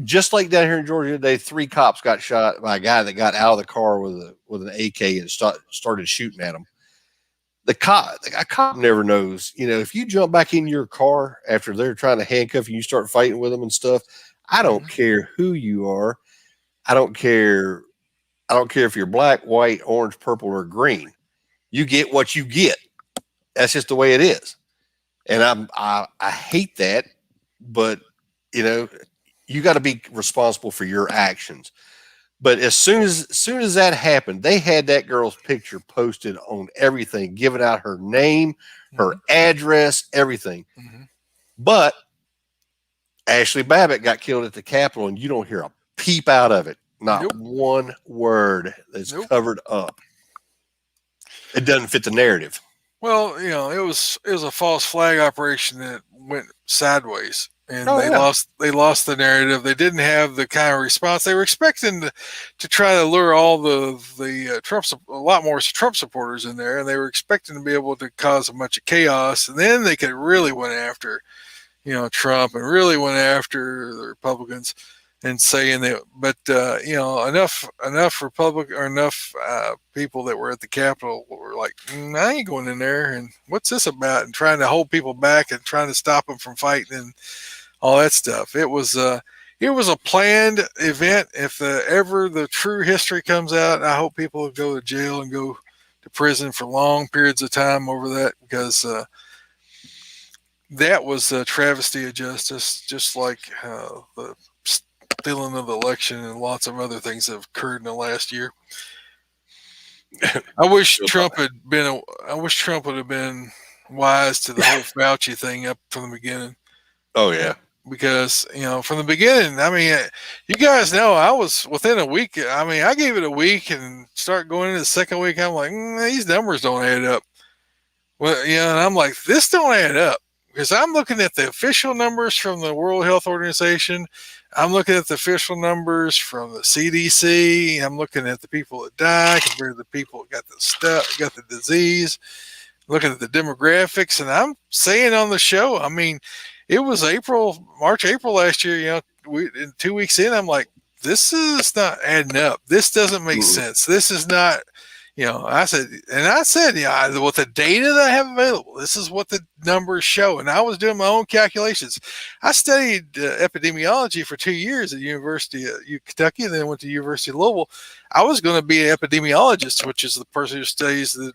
[SPEAKER 2] just like down here in Georgia today, 3 cops got shot by a guy that got out of the car with an AK and started shooting at him. a cop never knows. You know, if you jump back in your car after they're trying to handcuff you, you start fighting with them and stuff. I don't care who you are. I don't care. I don't care if you're black, white, orange, purple, or green. You get what you get. That's just the way it is. And I hate that, but you know, you got to be responsible for your actions. But as soon as that happened, they had that girl's picture posted on everything, giving out her name, her address, everything. But Ashley Babbitt got killed at the Capitol, and you don't hear a peep out of it. Not one word that's covered up. It doesn't fit the narrative.
[SPEAKER 1] Well, you know, it was a false flag operation that went sideways, and they lost the narrative. They didn't have the kind of response they were expecting to try to lure all the a lot more Trump supporters in there, and they were expecting to be able to cause a bunch of chaos, and then they could really went after, you know, Trump and really went after the Republicans. And saying that, but you know, enough Republican or enough people that were at the Capitol were like, I ain't going in there, and what's this about? And trying to hold people back and trying to stop them from fighting and all that stuff. It was a planned event. If ever the true history comes out, I hope people go to jail and go to prison for long periods of time over that, because that was a travesty of justice, just like the stealing of the election and lots of other things that have occurred in the last year. I wish Trump would have been wise to the whole Fauci thing up from the beginning.
[SPEAKER 2] Oh yeah,
[SPEAKER 1] because you know, from the beginning, I mean, you guys know I was within a week. I mean, I gave it a week and start going into the second week. I'm like, these numbers don't add up. Well, you know, and I'm like, this don't add up, because I'm looking at the official numbers from the World Health Organization. I'm looking at the official numbers from the CDC. I'm looking at the people that die compared to the people that got the stuff, got the disease. Looking at the demographics, and I'm saying on the show, I mean, it was March, April last year. You know, 2 weeks in, I'm like, this is not adding up. This doesn't make sense. This is not. You know, I said, yeah, with the data that I have available, this is what the numbers show. And I was doing my own calculations. I studied epidemiology for 2 years at the University of Kentucky, and then went to the University of Louisville. I was going to be an epidemiologist, which is the person who studies the,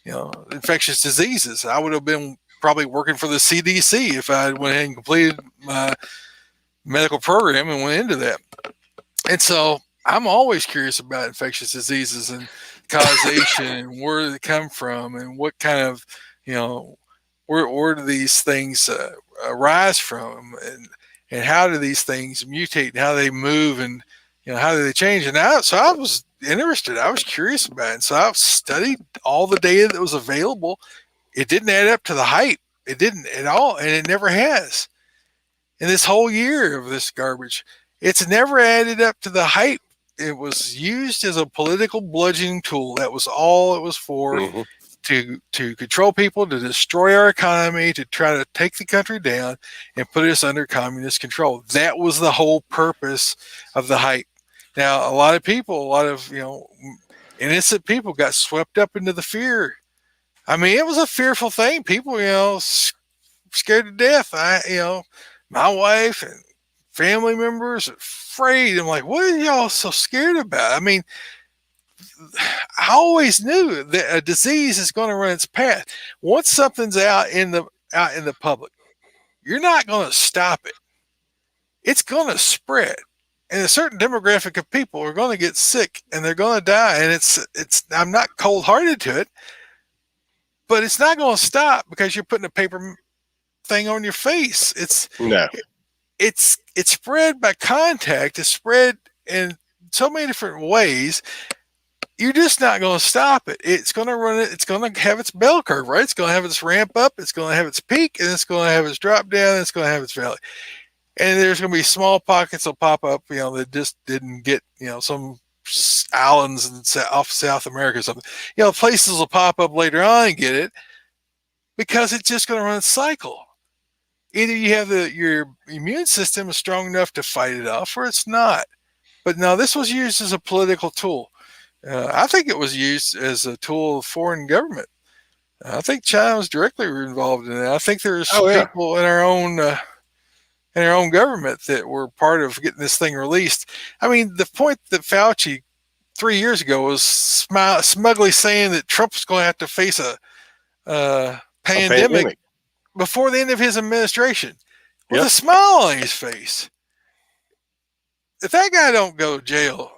[SPEAKER 1] you know, infectious diseases. I would have been probably working for the CDC if I went ahead and completed my medical program and went into that. And so I'm always curious about infectious diseases and causation and where they come from and what kind of, you know, where do these things arise from, and how do these things mutate and how they move, and you know, how do they change. And so I was interested. I was curious about it. And so I've studied all the data that was available. It didn't add up to the hype. It didn't at all, and it never has. In this whole year of this garbage, it's never added up to the hype. It was used as a political bludgeoning tool. That was all it was for, to control people, to destroy our economy, to try to take the country down and put us under communist control. That was the whole purpose of the hype. Now, a lot of people, you know, innocent people got swept up into the fear. I mean, it was a fearful thing. People, you know, scared to death. You know, my wife and family members afraid. I'm like, what are y'all so scared about? I mean, I always knew that a disease is going to run its path. Once something's out in the public, you're not going to stop it. It's going to spread, and a certain demographic of people are going to get sick and they're going to die. And it's I'm not cold-hearted to it, but it's not going to stop because you're putting a paper thing on your face. It's spread by contact. It's spread in so many different ways. You're just not going to stop it. It's going to run it. It's going to have its bell curve, right? It's going to have its ramp up. It's going to have its peak, and it's going to have its drop down. And it's going to have its valley. And there's going to be small pockets that pop up, you know, that just didn't get, you know, some islands off South America or something. You know, places will pop up later on and get it because it's just going to run its cycle. Either you have your immune system is strong enough to fight it off, or it's not. But no, this was used as a political tool. I think it was used as a tool of foreign government I think China was directly involved in it. I think there's
[SPEAKER 2] Oh yeah,
[SPEAKER 1] people in our own government that were part of getting this thing released. I mean, the point that Fauci 3 years ago was smugly saying that Trump's going to have to face a
[SPEAKER 2] a
[SPEAKER 1] pandemic
[SPEAKER 2] pandemic.
[SPEAKER 1] before the end of his administration with a
[SPEAKER 2] Yep.
[SPEAKER 1] smile on his face. If that guy don't go to jail,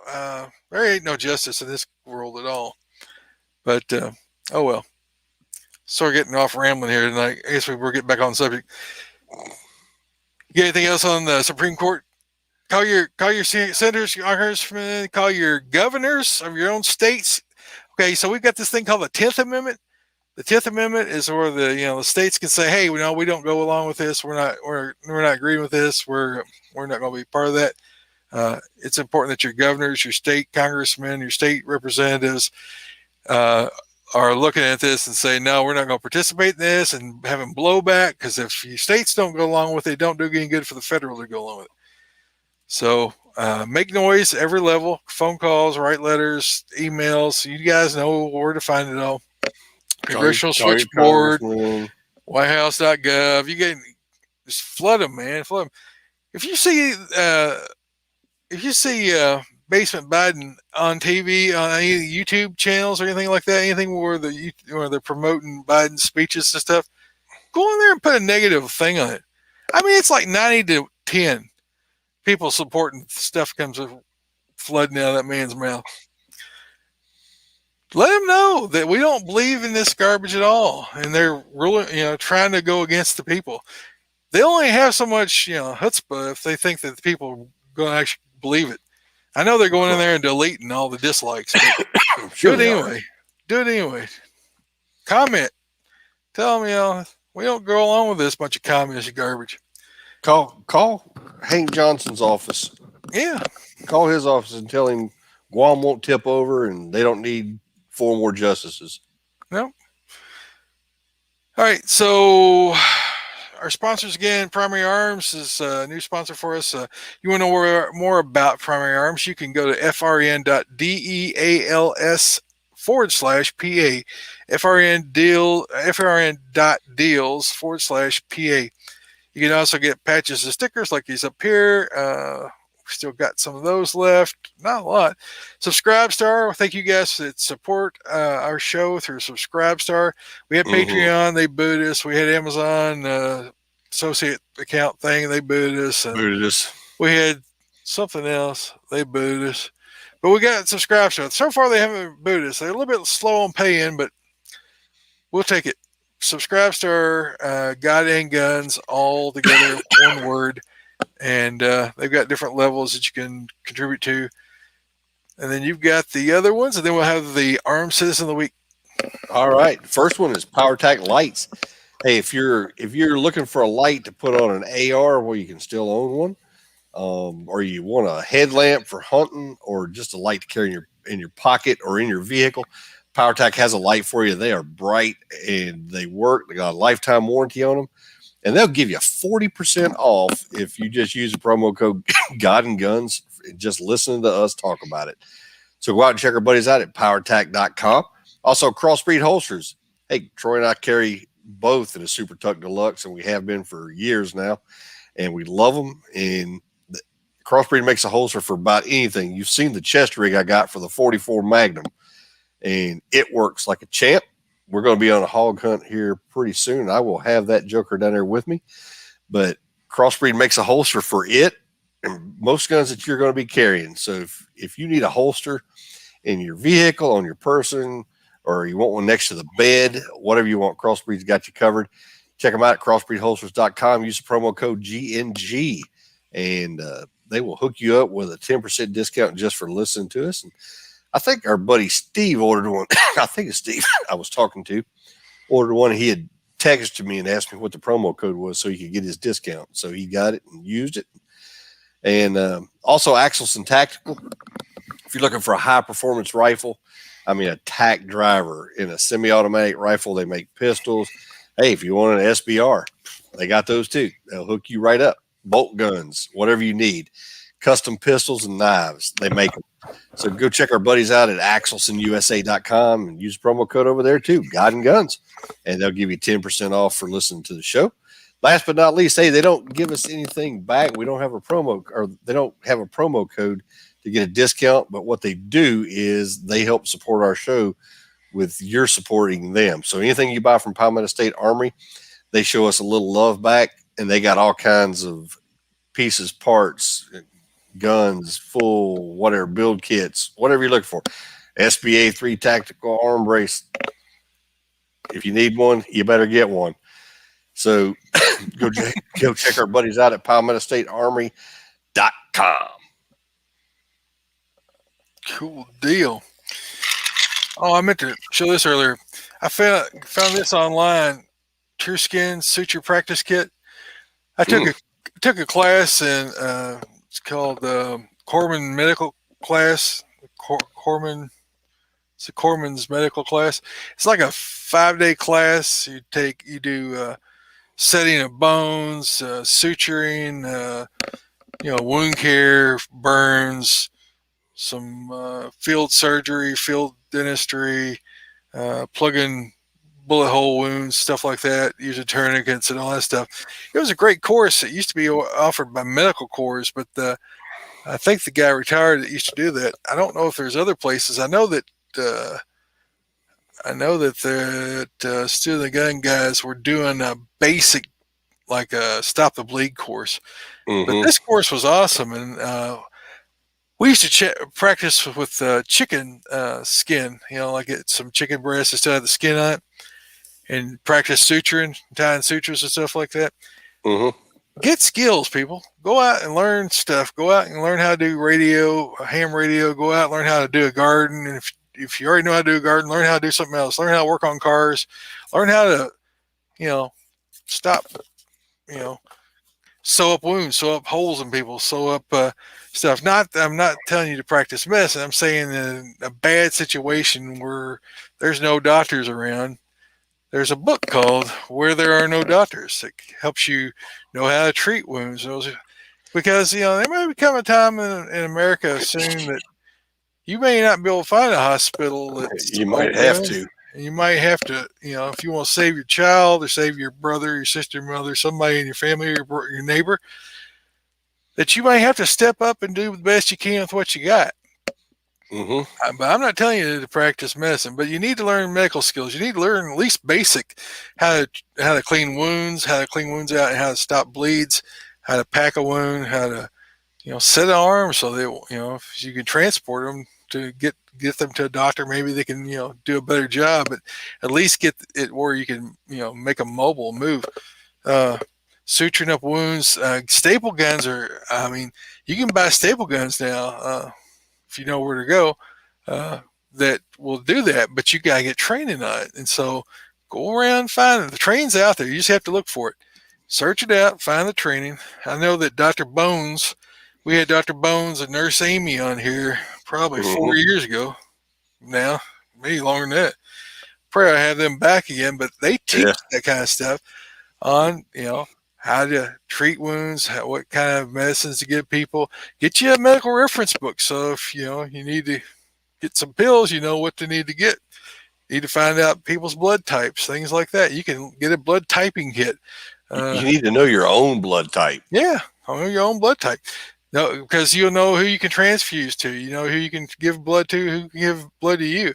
[SPEAKER 1] there ain't no justice in this world at all. But oh well. Sorry, getting off rambling here tonight. I guess we're getting back on the subject. You got anything else on the Supreme Court? Call your senators, congressmen, call your governors of your own states. Okay, so we've got this thing called the 10th Amendment. The 10th Amendment is where the states can say, hey, we don't go along with this. We're not agreeing with this. We're not going to be part of that. It's important that your governors, your state congressmen, your state representatives are looking at this and say, no, we're not going to participate in this, and having blowback, because if your states don't go along with it, don't do any good for the federal to go along with it. So make noise every level, phone calls, write letters, emails. You guys know where to find it all. Congressional Switchboard, WhiteHouse.gov. You get just flood them, man. Flood them. If you see Basement Biden on TV, on any YouTube channels or anything like that, anything where they're promoting Biden's speeches and stuff, go in there and put a negative thing on it. I mean, it's like 90-10 people supporting stuff comes flooding out of that man's mouth. Let them know that we don't believe in this garbage at all, and they're really, trying to go against the people. They only have so much, chutzpah if they think that the people are going to actually believe it. I know they're going in there and deleting all the dislikes, but
[SPEAKER 2] Sure
[SPEAKER 1] do it anyway. Do it anyway. Comment. Tell them, we don't go along with this bunch of communist garbage.
[SPEAKER 2] Call Hank Johnson's office.
[SPEAKER 1] Yeah.
[SPEAKER 2] Call his office and tell him Guam won't tip over and they don't need 4 more justices.
[SPEAKER 1] No. All right. So our sponsors again, Primary Arms is a new sponsor for us. You want to know more about Primary Arms? You can go to frn.deals/PA. frn.deals/PA. You can also get patches and stickers like these up here. We still got some of those left. Not a lot. Subscribestar. Thank you guys that support our show through Subscribestar. We had Patreon. They booted us. We had Amazon associate account thing. They booted us. We had something else. They booted us. But we got Subscribestar. So far, they haven't booted us. They're a little bit slow on paying, but we'll take it. Subscribestar, God and Guns, all together, one word. And they've got different levels that you can contribute to. And then you've got the other ones, and then we'll have the Armed Citizen of the Week.
[SPEAKER 2] All right. First one is PowerTac lights. Hey, if you're looking for a light to put on an AR where you can still own one, or you want a headlamp for hunting, or just a light to carry in your pocket or in your vehicle, PowerTac has a light for you. They are bright and they work. They got a lifetime warranty on them. And they'll give you 40% off if you just use the promo code God and Guns and just listen to us talk about it. So go out and check our buddies out at powertac.com. Also, Crossbreed holsters. Hey, Troy and I carry both in a Super Tuck Deluxe, and we have been for years now. And we love them. And Crossbreed makes a holster for about anything. You've seen the chest rig I got for the 44 Magnum, and it works like a champ. We're going to be on a hog hunt here pretty soon. I will have that joker down there with me. But Crossbreed makes a holster for it and most guns that you're going to be carrying. So if you need a holster in your vehicle, on your person, or you want one next to the bed, whatever you want, Crossbreed's got you covered. Check them out at crossbreedholsters.com. Use the promo code GNG, and they will hook you up with a 10% discount just for listening to us. And I think our buddy Steve ordered one. I think it's Steve I was talking to. Ordered one. He had texted me and asked me what the promo code was so he could get his discount. So he got it and used it. And also Axelson Tactical. If you're looking for a high-performance rifle, I mean a TAC driver in a semi-automatic rifle, they make pistols. Hey, if you want an SBR, they got those too. They'll hook you right up. Bolt guns, whatever you need. custom pistols and knives. They make them. So go check our buddies out at axelsonusa.com and use promo code over there too, God and Guns, and they'll give you 10% off for listening to the show. Last but not least, hey, they don't give us anything back. We don't have a promo, or they don't have a promo code to get a discount, but what they do is they help support our show with your supporting them. So anything you buy from Palmetto State Armory, they show us a little love back, and they got all kinds of pieces, parts, guns, full whatever, build kits, whatever you're looking for. SBA 3 tactical arm brace. If you need one, you better get one. So go check our buddies out at PalmettoStateArmory.com.
[SPEAKER 1] Cool deal. Oh, I meant to show this earlier. I found this online. True Skin Suture Practice Kit. I took a class in it's called Corman Medical Class. It's a Corman's medical class. It's like a 5-day class. You do setting of bones, suturing, wound care, burns, some field surgery, field dentistry, plugging bullet hole wounds, stuff like that, using tourniquets and all that stuff. It was a great course. It used to be offered by Medical Corps, but I think the guy retired that used to do that. I don't know if there's other places. I know that Still the Gun guys were doing a basic, like a Stop the Bleed course. But this course was awesome, and we used to practice with chicken skin, like some chicken breast that still had the skin on it, and practice suturing, tying sutures and stuff like that. Get skills, people. Go out and learn stuff. Go out and learn how to do radio, ham radio. Go out and learn how to do a garden. And if you already know how to do a garden, learn how to do something else. Learn how to work on cars. Learn how to, stop, sew up wounds, sew up holes in people, sew up stuff. I'm not telling you to practice medicine. I'm saying in a bad situation where there's no doctors around, there's a book called Where There Are No Doctors that helps you know how to treat wounds. Because, there may become a time in America soon that you may not be able to find a hospital.
[SPEAKER 2] You might have to.
[SPEAKER 1] And you might have to, if you want to save your child or save your brother, your sister, mother, somebody in your family, or your neighbor, that you might have to step up and do the best you can with what you got. But I'm not telling you to practice medicine, but you need to learn medical skills. You need to learn at least basic how to clean wounds, how to clean wounds out, and how to stop bleeds, how to pack a wound, how to set an arm so they if you can transport them to get them to a doctor. Maybe they can do a better job, but at least get it where you can make them mobile, move. Suturing up wounds. Staple guns you can buy staple guns now if you know where to go that will do that, but you gotta get training on it. And so go around, find it. The training's out there. You just have to look for it. Search it out, find the training. I know that Dr. Bones, we had Dr. Bones and Nurse Amy on here probably 4 years ago now, maybe longer than that. Pray I have them back again, but they teach that kind of stuff on, how to treat wounds, what kind of medicines to give people. Get you a medical reference book. So if, you need to get some pills, you know what to need to get. You need to find out people's blood types, things like that. You can get a blood typing kit.
[SPEAKER 2] You need to know your own blood type.
[SPEAKER 1] Yeah, know your own blood type. No, because you'll know who you can transfuse to. You know who you can give blood to, who can give blood to you.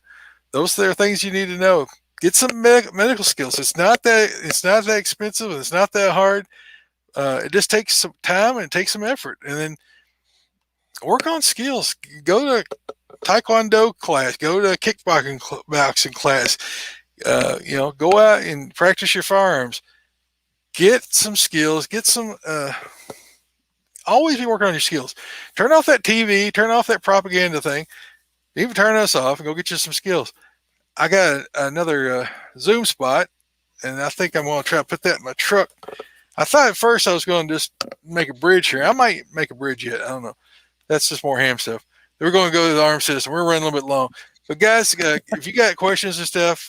[SPEAKER 1] Those are things you need to know. Get some medical skills. It's not that expensive. And it's not that hard. It just takes some time and it takes some effort. And then work on skills. Go to Taekwondo class. Go to kickboxing class. Go out and practice your firearms. Get some skills. Get some. Always be working on your skills. Turn off that TV. Turn off that propaganda thing. Even turn us off and go get you some skills. I got another Zoom spot, and I think I'm going to try to put that in my truck. I thought at first I was going to just make a bridge here. I might make a bridge yet. I don't know. That's just more ham stuff. We're going to go to the arm system. We're running a little bit long. But guys, if you got questions and stuff,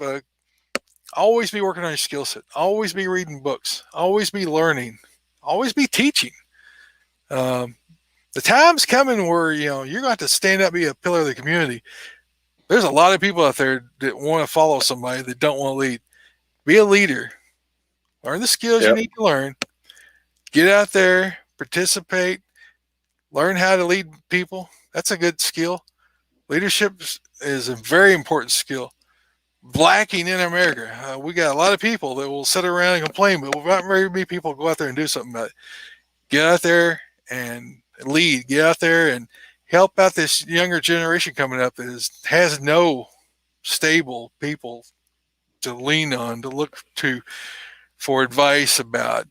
[SPEAKER 1] always be working on your skill set. Always be reading books. Always be learning. Always be teaching. The time's coming where, you're going to have to stand up, be a pillar of the community. There's a lot of people out there that want to follow somebody that don't want to lead. Be a leader. Learn the skills you need to learn. Get out there, participate, learn how to lead people. That's a good skill. Leadership is a very important skill. Lacking in America. We got a lot of people that will sit around and complain, but not very many people go out there and do something about it. Get out there and lead. Get out there and help out this younger generation coming up that has no stable people to lean on, to look to for advice about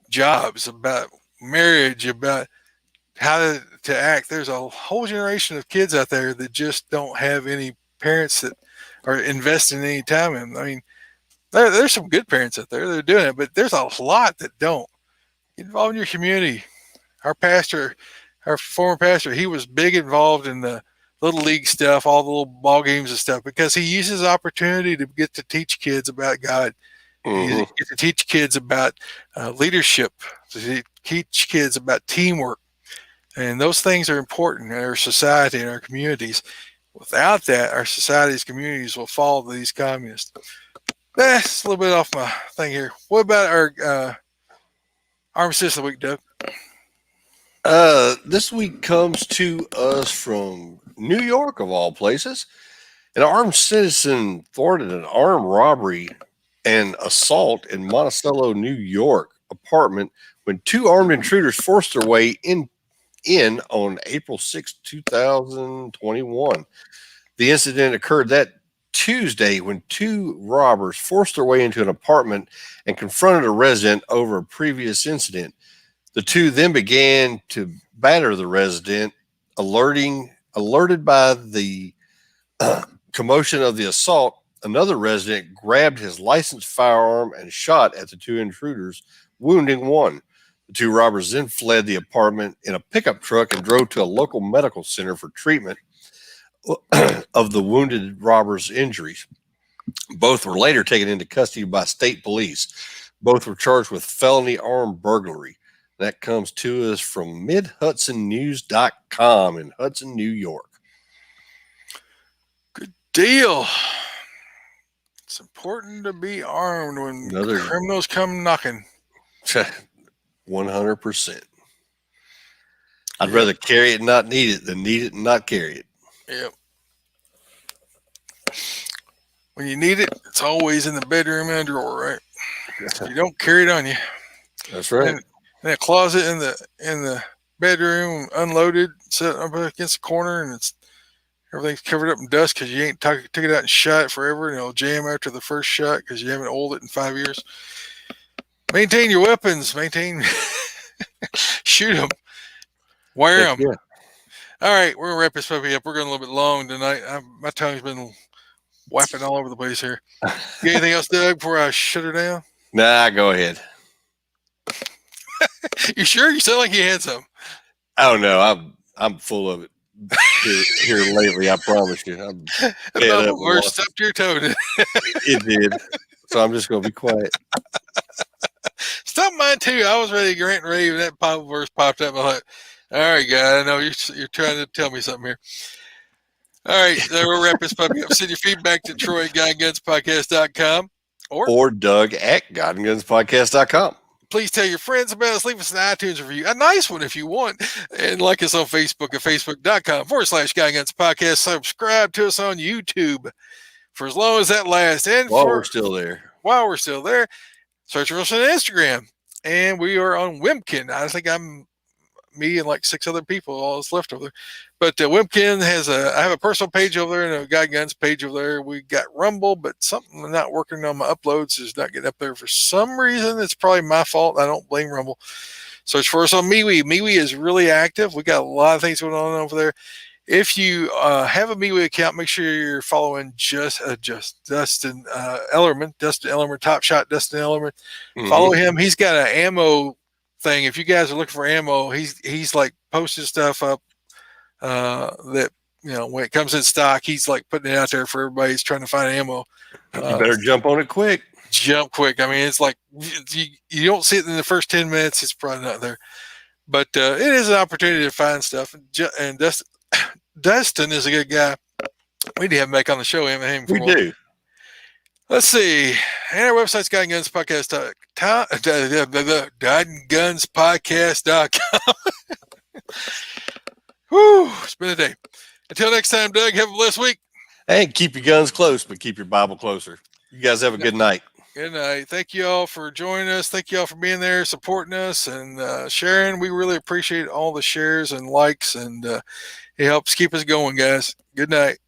[SPEAKER 1] jobs, about marriage, about how to act. There's a whole generation of kids out there that just don't have any parents that are investing any time in. I mean, there's some good parents out there that are doing it, but there's a lot that don't. Get involved in your community. Our pastor, our former pastor, he was big involved in the little league stuff, all the little ball games and stuff, because he uses opportunity to get to teach kids about God. Mm-hmm. Get to teach kids about leadership, to teach kids about teamwork. And those things are important in our society and our communities. Without that, our societies, communities will fall to these communists. That's a little bit off my thing here. What about our Armistice of the Week, Doug?
[SPEAKER 2] This week comes to us from New York, of all places. An armed citizen thwarted an armed robbery and assault in Monticello, New York apartment when two armed intruders forced their way in on April 6, 2021. The incident occurred that Tuesday when two robbers forced their way into an apartment and confronted a resident over a previous incident. The two then began to batter the resident, alerted by the commotion of the assault. Another resident grabbed his licensed firearm and shot at the two intruders, wounding one. The two robbers then fled the apartment in a pickup truck and drove to a local medical center for treatment of the wounded robbers' injuries. Both were later taken into custody by state police. Both were charged with felony armed burglary. That comes to us from MidHudsonNews.com in Hudson, New York.
[SPEAKER 1] Good deal. It's important to be armed when criminals come knocking.
[SPEAKER 2] 100%. I'd rather carry it and not need it than need it and not carry it.
[SPEAKER 1] Yep. When you need it, it's always in the bedroom and drawer, right? You don't carry it on you.
[SPEAKER 2] That's right.
[SPEAKER 1] And in a closet in the bedroom, unloaded, set up against the corner, and everything's covered up in dust because you ain't took it out and shot it forever, and it'll jam after the first shot because you haven't oiled it in 5 years. Maintain your weapons. Shoot them. Wear them. Yeah. All right, we're going to wrap this puppy up. We're going a little bit long tonight. My tongue's been whapping all over the place here. You anything else, Doug, before I shut her down?
[SPEAKER 2] Nah, go ahead.
[SPEAKER 1] You sure? You sound like you had some.
[SPEAKER 2] Oh, no, I'm full of it here lately, I promise you.
[SPEAKER 1] Or stuffed your toe.
[SPEAKER 2] It did. So I'm just going to be quiet.
[SPEAKER 1] Stop mine too. I was ready to rant and rave, and that Bible verse popped up. I'm like, all right, guy, I know you're trying to tell me something here. All right, so we'll wrap this puppy up. Send your feedback to Troy at GodandGunsPodcast.com
[SPEAKER 2] or Doug at GodandGunsPodcast.com.
[SPEAKER 1] Please tell your friends about us. Leave us an iTunes review, a nice one if you want, and like us on Facebook at Facebook.com/GodandGunsPodcast. Subscribe to us on YouTube for as long as that lasts, and
[SPEAKER 2] while we're still there.
[SPEAKER 1] Search for us on Instagram, and we are on Wimpkin. I think I'm me and like 6 other people, all that's left over there. But Wimpkin I have a personal page over there and a God Guns page over there. We got Rumble, but something not working on my uploads is not getting up there for some reason. It's probably my fault. I don't blame Rumble. Search for us on MeWe. MeWe is really active. We got a lot of things going on over there. If you have a MeWe account, make sure you're following just Dustin Ellerman, Top Shot Dustin Ellerman. Mm-hmm. Follow him. He's got an ammo thing. If you guys are looking for ammo, he's like posting stuff up that, when it comes in stock, he's like putting it out there for everybody who's trying to find ammo.
[SPEAKER 2] You better jump on it quick.
[SPEAKER 1] Jump quick. I mean, it's like you don't see it in the first 10 minutes. It's probably not there. But it is an opportunity to find stuff. And Dustin is a good guy. We need to have him back on the show.
[SPEAKER 2] We do.
[SPEAKER 1] Let's see. And our website's Guide and Guns Podcast. GuideandGunsPodcast.com. Whew, it's been a day. Until next time, Doug, have a blessed week.
[SPEAKER 2] Hey, keep your guns close, but keep your Bible closer. You guys have a good night.
[SPEAKER 1] Good night. Thank you all for joining us. Thank you all for being there, supporting us, and sharing. We really appreciate all the shares and likes, and it helps keep us going, guys. Good night.